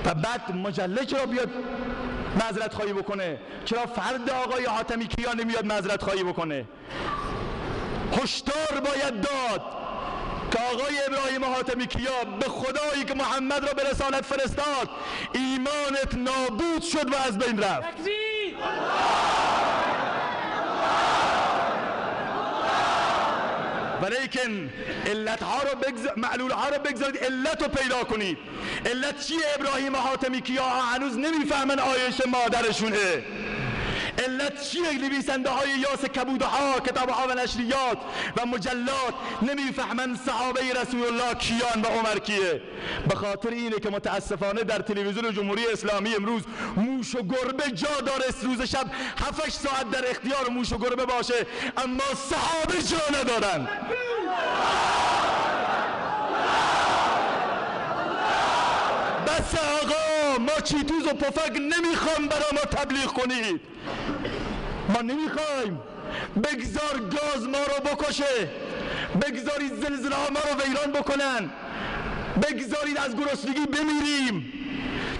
و بعد مجله چرا بیاد معذرت خواهی بکنه؟ چرا فرد آقای حاتمی کیا نمیاد معذرت خواهی بکنه؟ هشدار باید داد که آقای ابراهیم حاتمی کیا، به خدایی که محمد را به رسالت فرستاد ایمانت نابود شد و از بین رفت. ولیکن علتها رو معلولها رو بگذارید، علت رو پیدا کنید. علت چیه؟ ابراهیم حاتمی کیا هنوز نمیفهمن عایشه مادرشونه. علت چیه؟ نویسنده های یاس کبودها، کتاب ها و نشریات و مجلات نمیفهمن صحابه رسول الله کیان و عمر کیه. به خاطر اینه که متاسفانه در تلویزیون جمهوری اسلامی امروز موش و گربه جا داره، روز شب 7-8 ساعت در اختیار موش و گربه باشه، اما صحابه جا ندارن. بس آقا، ما چیتوز و پفک نمیخوام برای ما تبلیغ کنید، ما نمیخوایم. بگذار گاز ما رو بکشه، بگذارید زلزله ها ما رو ویران بکنن، بگذارید از گرسنگی بمیریم.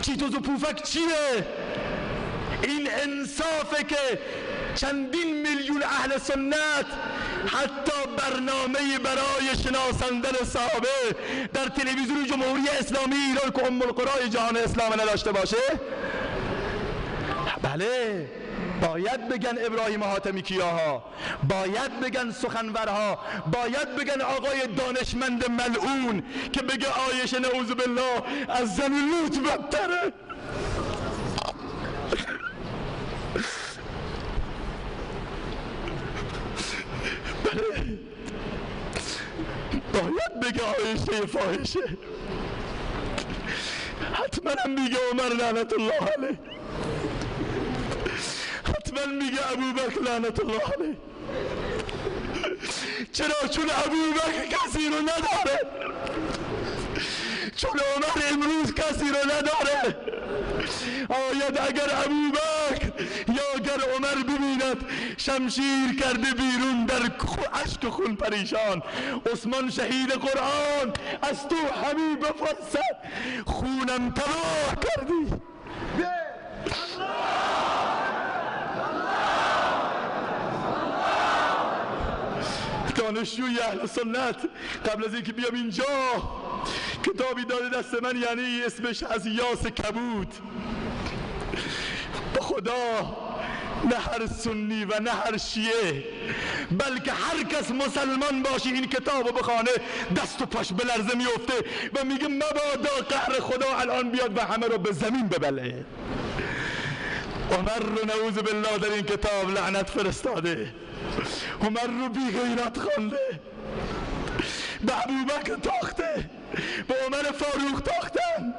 چیتوز و پفک چیه؟ این انصافه که چندین میلیون اهل سنت حتی برنامه برای شناساندن صحابه در تلویزیون جمهوری اسلامی ایران که ام القرای جهان اسلام نداشته باشه؟ بله، باید بگن ابراهیم حاتمی کیاها، باید بگن سخنورها، باید بگن آقای دانشمند ملعون که بگه عایشه نعوذ بالله از زن لوط بدتره. بله، باید بگه عایشه فاحشه، حتما هم میگه عمر لعنت الله علیه، حتما میگه ابوبکر لعنت الله علیه. چرا؟ چون ابوبکر کسی رو نداره، چون عمر امروز کسی رو نداره. آید اگر ابوبکر یا اگر عمر ببیند شمشیر کرده بیرون در اشک و خون پریشان، عثمان شهید قرآن از تو همین بپرسد خونم تباه کردی. دانشجوی اهل سنت قبل از اینکه بیام اینجا کتابی داده دست من، یعنی اسمش از یاس کبود. به خدا نه هر سنی و نه هر شیعه، بلکه هر کس مسلمان باشه این کتابو بخونه دست و پاش به لرزه میفته و میگه مبادا قهر خدا الان بیاد و همه رو به زمین ببله. عمر رو نعوذ بالله در این کتاب لعنت فرستاده، عمر رو بی غیرت خوانده، به ابوبکر تاخته، به عمر فاروق تاختن.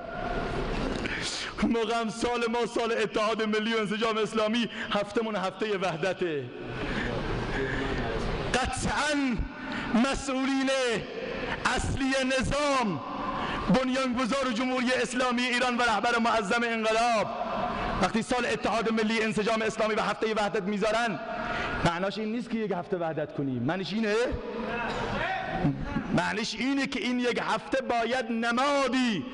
موقع هم سال ما سال اتحاد ملی و انسجام اسلامی، هفتمون هفته وحدته. قطعاً مسئولین اصلی نظام، بنیانگذار جمهوری اسلامی ایران و رهبر معظم انقلاب، وقتی سال اتحاد ملی انسجام اسلامی و هفته وحدت میذارن، معناش این نیست که یک هفته وحدت کنیم. معنیش اینه؟ معنیش اینه که این یک هفته باید نمادی،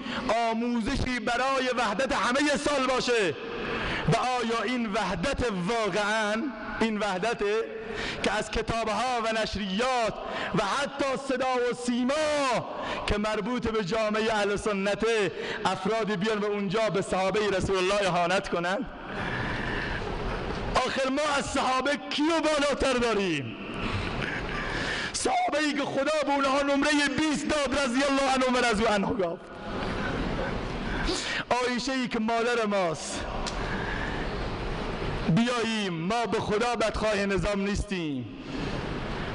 آموزشی برای وحدت همه سال باشه. و آیا این وحدت واقعاً این وحدته که از کتابها و نشریات و حتی صدا و سیما که مربوط به جامعه اهل سنت افرادی بیان و اونجا به صحابه رسول الله اهانت کنن؟ آخر ما از صحابه کیو بالاتر داریم؟ صحابه ای که خدا به اونها نمره 20 داد رضی الله عنهم و رضوا عنه گفت. عایشه ای که مادر ماست. بیاییم، ما به خدا بدخواه نظام نیستیم،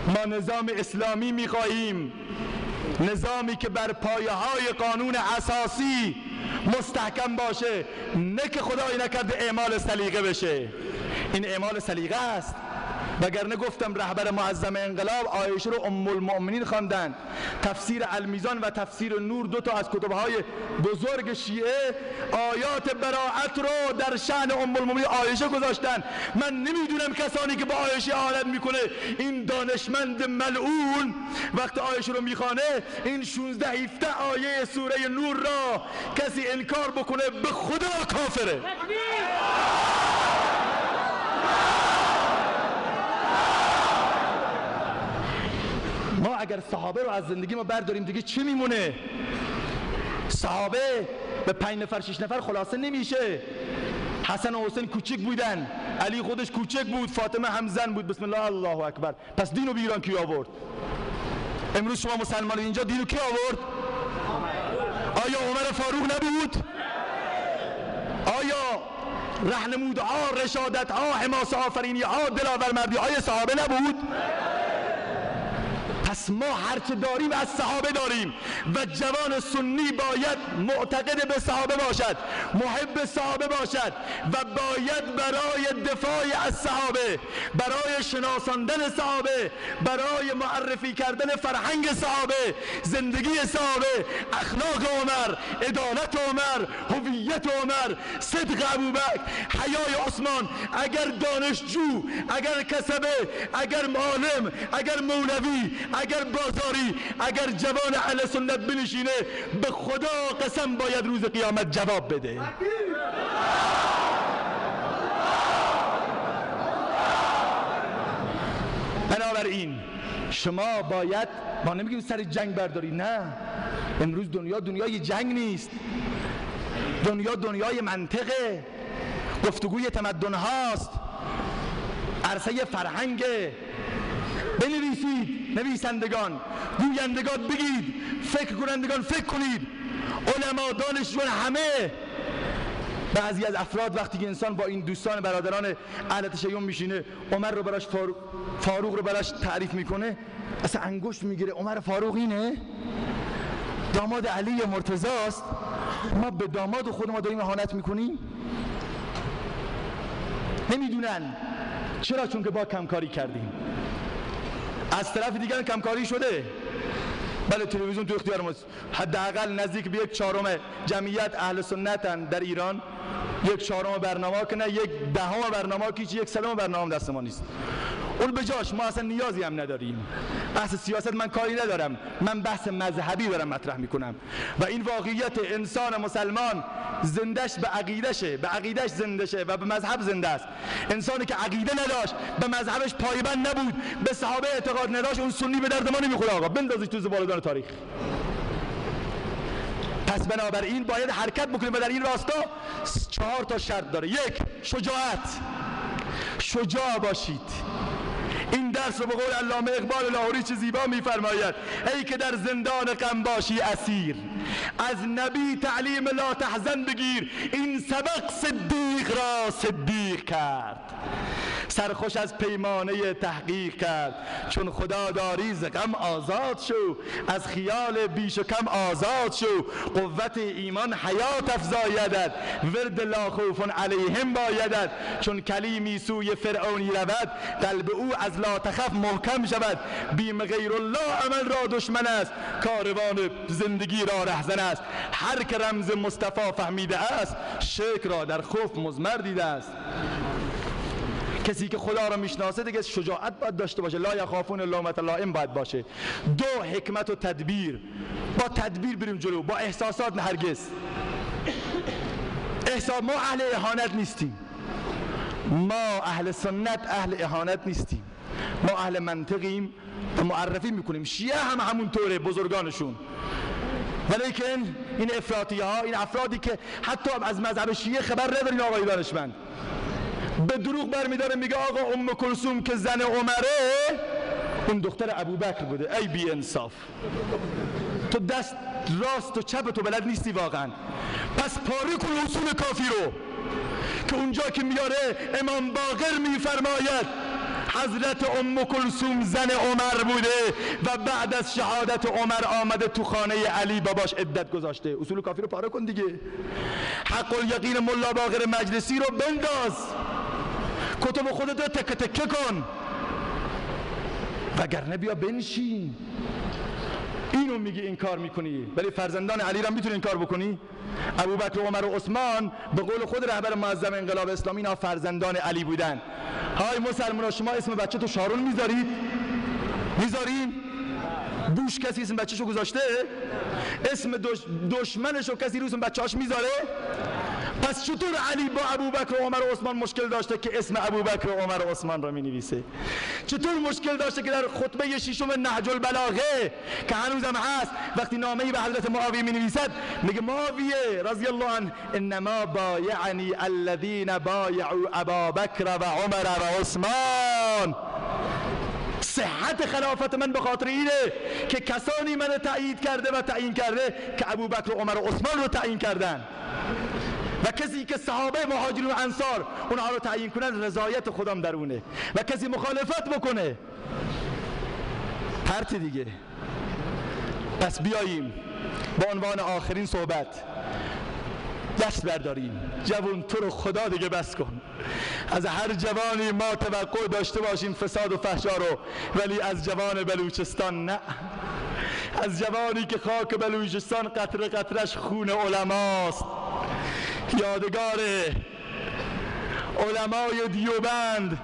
ما نظام اسلامی میخواهیم، نظامی که بر پایه های قانون اساسی مستحکم باشه، نه که خدای نکرده اعمال سلیقه بشه. این اعمال سلیقه است. وگرنه گفتم رهبر معظم انقلاب عایشه رو ام المؤمنین خواندن. تفسیر المیزان و تفسیر نور، دو تا از کتب‌های بزرگ شیعه، آیات براءت رو در شأن ام المؤمنین عایشه گذاشتن. من نمیدونم کسانی که با عایشه اهانت میکنه، این دانشمند ملعون وقت عایشه رو میخوانه، این 16-17 آیه سوره نور را کسی انکار بکنه به خدا کافره. ما اگر صحابه رو از زندگی ما برداریم دیگه چی میمونه؟ صحابه به 5 نفر 6 نفر خلاصه نمیشه. حسن و حسین کوچک بودن، علی خودش کوچک بود، فاطمه هم زن بود. بسم الله الله اکبر. پس دینو به ایران کی آورد؟ امروز شما مسلمان اینجا دین رو کی آورد؟ آیا عمر فاروق نبود؟ آیا راهنمودها، رشادتها، حماسه آفرینیها، دلاورمردی های صحابه نبود؟ پس ما هرچه داریم از صحابه داریم و جوان سنی باید معتقد به صحابه باشد، محب صحابه باشد و باید برای دفاع از صحابه، برای شناساندن صحابه، برای معرفی کردن فرهنگ صحابه، زندگی صحابه، اخلاق عمر، عدالت عمر، هویت عمر، صدق ابوبکر، حیای عثمان، اگر دانشجو، اگر کسبه، اگر عالم، اگر مولوی، اگر بازاری، اگر جوان اهل سنت بنشینه، به خدا قسم باید روز قیامت جواب بده. بنابراین شما باید، ما نمیگیم سر جنگ برداری، نه، امروز دنیا دنیای جنگ نیست، دنیا دنیای منطقه، گفتگوی تمدن هاست، عرصه فرهنگ. بنویسید نویسندگان، گویندگان بگید، فکر کنندگان فکر کنید، علما، دانشجویان، همه. بعضی از افراد وقتی که انسان با این دوستان برادران اهل تشیع میشینه، عمر رو براش فاروق رو براش تعریف میکنه، اصلا انگشت میگیره. عمر فاروق اینه؟ داماد علی مرتضی است؟ ما به داماد خود ما داریم اهانت میکنیم؟ نمیدونن. چرا؟ چون که با کمکاری کردیم. از طرف دیگر کمکاری شده. بله، تلویزیون تو اختیار ماست. حداقل نزدیک به 1/4 جمعیت اهل سنتن در ایران. 1/4 برنامه که نه، 1/10 برنامه که 1/100 برنامه دست ما نیست. اون به جاش ما اصلا نیازی هم نداریم. بحث سیاست من کاری ندارم، من بحث مذهبی دارم مطرح میکنم و این واقعیت انسان مسلمان زندش به عقیدشه، به عقیدش زنده شه و به مذهب زنده است. انسانی که عقیده نداشت، به مذهبش پایبند نبود، به صحابه اعتقاد نداشت، اون سنی به درد ما نمیخوره. آقا بندازید تو زبالدان تاریخ. پس بنابراین باید حرکت بکنیم و در این راستا 4 تا شرط داره. 1. شجاعت. شجاع باشید. این درس رو به قول علامه اقبال لاهوری چه زیبا میفرماید: ای که در زندان غم باشی اسیر، از نبی تعلیم لا تحزن بگیر، این سبق صدیق را صدیق کرد. سرخوش از پیمانه تحقیق کرد، چون خدا داری ز غم آزاد شو، از خیال بیش و کم آزاد شو، قوت ایمان حیات افزایدت، ورد لا خوف علیهم بایدت، چون کلیمی سوی فرعونی رود، قلب او از لا تخف محکم شود، بیم غیر الله عمل را دشمن است، کاروان زندگی را رهزن است، هر که رمز مصطفی فهمیده است، شرک را در خوف مضمر دیده است. کسی که خدا را میشناسه دیگه شجاعت باید داشته باشه، لا یخافون لومة لائم باید باشه. 2. حکمت و تدبیر. با تدبیر بریم جلو، با احساسات نه هرگز. ما اهل اهانت نیستیم، ما اهل سنت اهل اهانت نیستیم، ما اهل منطقیم و معرفی میکنیم. شیعه هم همونطوره، بزرگانشون. ولیکن این افراطی ها، این افرادی که حتی از مذهب شیعه خبر ندارین، آقای دانشمند، به دروغ برمیداره میگه آقا ام کلثوم که زن عمره اون دختر ابوبکر بوده. ای بی انصاف، تو دست راست و چپ تو بلد نیستی واقعا. پس پاره کن اصول کافی رو که اونجا که میاره امام باقر میفرماید حضرت ام کلثوم زن عمر بوده و بعد از شهادت عمر آمده تو خانه علی باباش عدت گذاشته. اصول کافی رو پاره کن دیگه. حق الیقین ملا باقر مجلسی رو بنداز، کتب خودت رو تکه تکه کن، وگرنه بیا بنشین. اینو میگی این کار میکنی، ولی فرزندان علی را میتونی این کار بکنی؟ ابوبکر و عمر و عثمان به قول خود رهبر معظم انقلاب اسلامی اینا فرزندان علی بودن. های مسلمان، شما اسم بچه تو شارون میذارید؟ میذارین؟ بوش کسی اسم بچه شو گذاشته؟ اسم دشمنشو کسی رو اسم بچه هاش میذاره؟ پس چطور علی با ابوبکر و عمر و عثمان مشکل داشته که اسم ابوبکر و عمر و عثمان را مینویسه؟ چطور مشکل داشته که در خطبه 6 نهج البلاغه که هنوزم هست، وقتی نامه‌ای به حضرت معاویه مینویسد میگه معاویه رضی الله عنه انما بایعنی الذین بایعوا ابابکر و عمر و عثمان، صحت خلافت من به خاطر اینه که کسانی من تأیید کرده و تعیین کرده که ابوبکر و عمر و عثمان رو تعیین کردن و کسی که صحابه مهاجرین و انصار اونها رو تعیین کنن رضایت خودم درونه و کسی مخالفت بکنه پرت دیگه. پس بیاییم با عنوان آخرین صحبت دست برداریم. جوان تو رو خدا دیگه بس کن. از هر جوانی ما توقع داشته باشیم فساد و فحشا رو، ولی از جوان بلوچستان نه. از جوانی که خاک بلوچستان قطره قطرش خون علماست. یادگار علمای دیوبند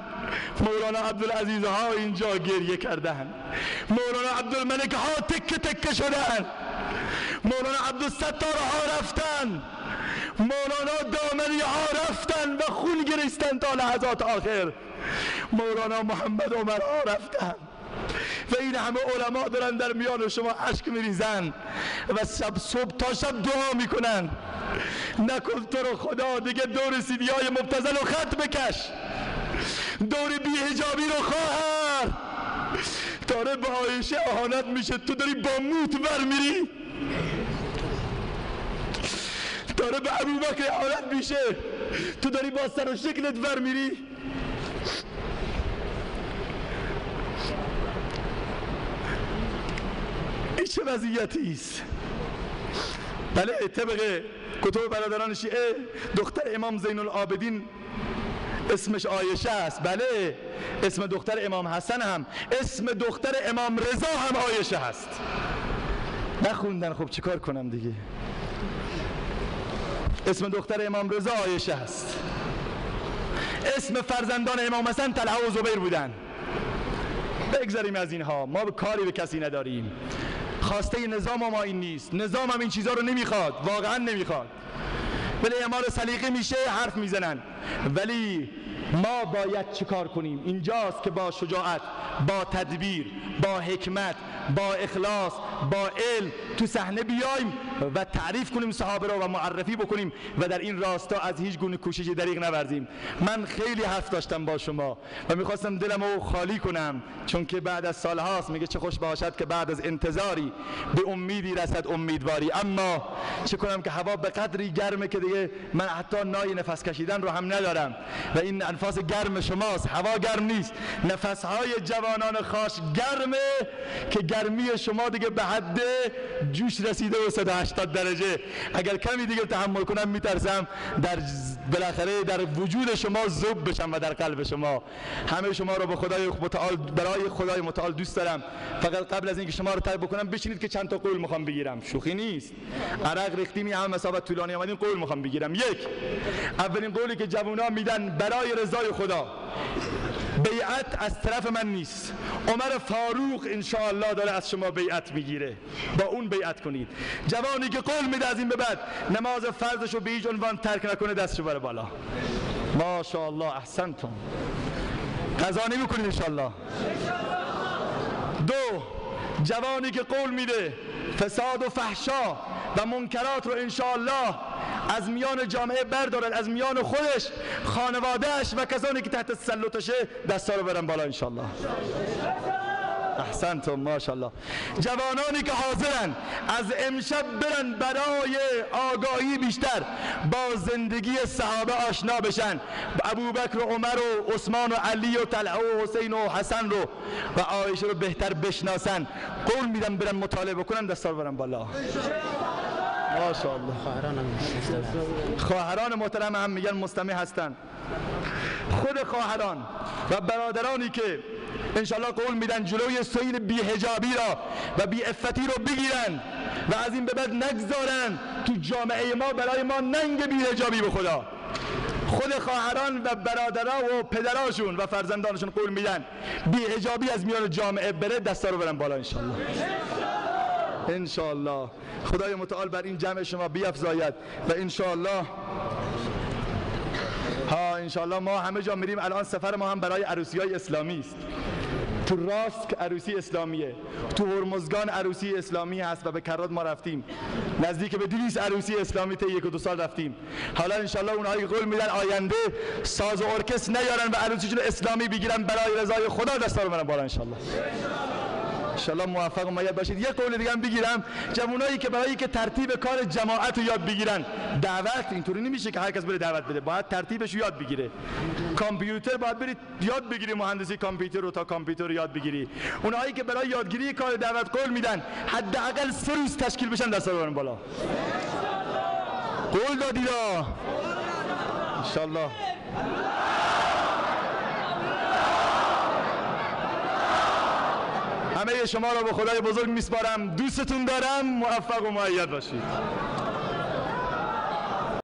مولانا عبدالعزیز ها اینجا گریه کردن، مولانا عبدالملک ها تکه تکه شدن، مولانا عبدالستار ها رفتن، مولانا دامنی ها رفتن و خون گریستن تا لحظات آخر، مولانا محمد عمر ها رفتن و این همه علما دارن در میان شما اشک میریزن و صبح تا شب دعا میکنن. نکن تو رو خدا دیگه دور سیدی های مبتذل و خط بکش، دور بی حجابی رو خواهر داره به عایشه اهانت میشه، تو داری با موت ور میری، داره به ابوبکر اهانت میشه، تو داری با سر و شکلت ور میری. این چه وضعیتی است؟ بله طبق کتب برادران شیعه دختر امام زین العابدین اسمش عایشه است، بله اسم دختر امام حسن هم، اسم دختر امام رضا هم عایشه هست. نخوندن خب چیکار کنم دیگه. اسم دختر امام رضا عایشه هست، اسم فرزندان امام حسن طلحه و زبیر بودن. بگذاریم از اینها، ما به کاری به کسی نداریم. خواسته نظام ما این نیست، نظام هم این چیزها رو نمیخواد، واقعا نمیخواد. ولی اعمال سلیقه میشه حرف میزنن، ولی ما باید چیکار کنیم؟ اینجاست که با شجاعت، با تدبیر، با حکمت، با اخلاص، با علم تو صحنه بیایم و تعریف کنیم صحابه رو و معرفی بکنیم و در این راستا از هیچ گونه کوشش دریغ نورزیم. من خیلی حرف داشتم با شما و میخواستم دلمو خالی کنم، چون که بعد از سالهاست میگه چه خوش باشد که بعد از انتظاری به امیدی رسد امیدواری. اما چه کنم که هوا به قدری گرمه که دیگه من حتی نای نفس کشیدن رو هم ندارم و این انفاس گرم شماست، هوا گرم نیست، نفسهای جوانان خاص گرمه که گرمی شما دیگه به حد جوش رسیده و 180 درجه. اگر کمی دیگه تحمل کنم میترسم بالاخره در وجود شما ذوب بشم و در قلب شما. همه شما رو به خدای متعال، برای خدای متعال دوست دارم. فقط قبل از اینکه شما رو ترک بکنم بشینید که چند تا قول میخوام بگیرم، شوخی نیست. عرق ریختیم، این همه مسافت طولانی آمدیم، قول میخوام بگیرم. یک، اولین قولی که جوونا میدن برای رضای خدا، بیعت از طرف من نیست، عمر فاروق انشاءالله داره از شما بیعت میگیره، با اون بیعت کنید. جوانی که قول میده از این به بعد نماز فرضشو به هیچ عنوان ترک نکنه دستشو بره بالا. ماشاءالله احسنتم. قضا نمیکنید انشاءالله. دو، جوانی که قول میده فساد و فحشا و منکرات رو انشاءالله از میان جامعه بردارد، از میان خودش، خانوادهش و کسانی که تحت تسلطشه دستا رو برن بالا انشاءالله. احسنتم ماشاءالله. جوانانی که حاضرن از امشب برن برای آگاهی بیشتر با زندگی صحابه آشنا بشن، ابوبکر و عمر و عثمان و علی و طلحه و حسین و حسن رو و عایشه رو بهتر بشناسن، قول میدم برن مطالعه بکنن دستا رو برن بالا. ماشاءالله. خواهران محترم هم میگن مستمع هستن. خود خواهران و برادرانی که انشاءالله قول میدن جلوی سیل بی حجابی را و بی عفتی رو بگیرن و از این به بعد نگذارن تو جامعه ما برای ما ننگ بی حجابی به خدا. خود خواهران و برادرها و پدراشون و فرزندانشون قول میدن بی حجابی از میان جامعه بره، دستا رو برن بالا انشاءالله. انشاءالله خدای متعال بر این جمع شما بیفزاید و انشاءالله انشاءالله ما همه جا میریم. الان سفر ما هم برای عروسی‌های اسلامی است. تو راست عروسی اسلامیه، تو هرمزگان عروسی اسلامی هست و به کرات ما رفتیم، نزدیک به 200 عروسی اسلامی تا 1 و 2 سال رفتیم. حالا انشالله اونهایی قول میدن آینده ساز و ارکستر نیارن و عروسیشون اسلامی بگیرن برای رضای خدا، دستا رو منم بالا انشالله. انشالله موفق و مؤید باشید. یه قول دیگه هم بگیرم، جوانایی که برای که ترتیب کار جماعت رو یاد بگیرن، دعوت اینطوری نمیشه که هر کس بره دعوت بده، باید ترتیبش رو یاد بگیره. کامپیوتر باید برید یاد بگیری، مهندسی کامپیوتر رو تا کامپیوتر رو یاد بگیری. اونهایی که برای یادگیری کار دعوت قول میدن حداقل 3 روز تشکیل بشن، دستا رو برن بالا. قول دادید انشالله. همه شما را به خدای بزرگ میسپارم. دوستتون دارم. موفق و مؤید باشید.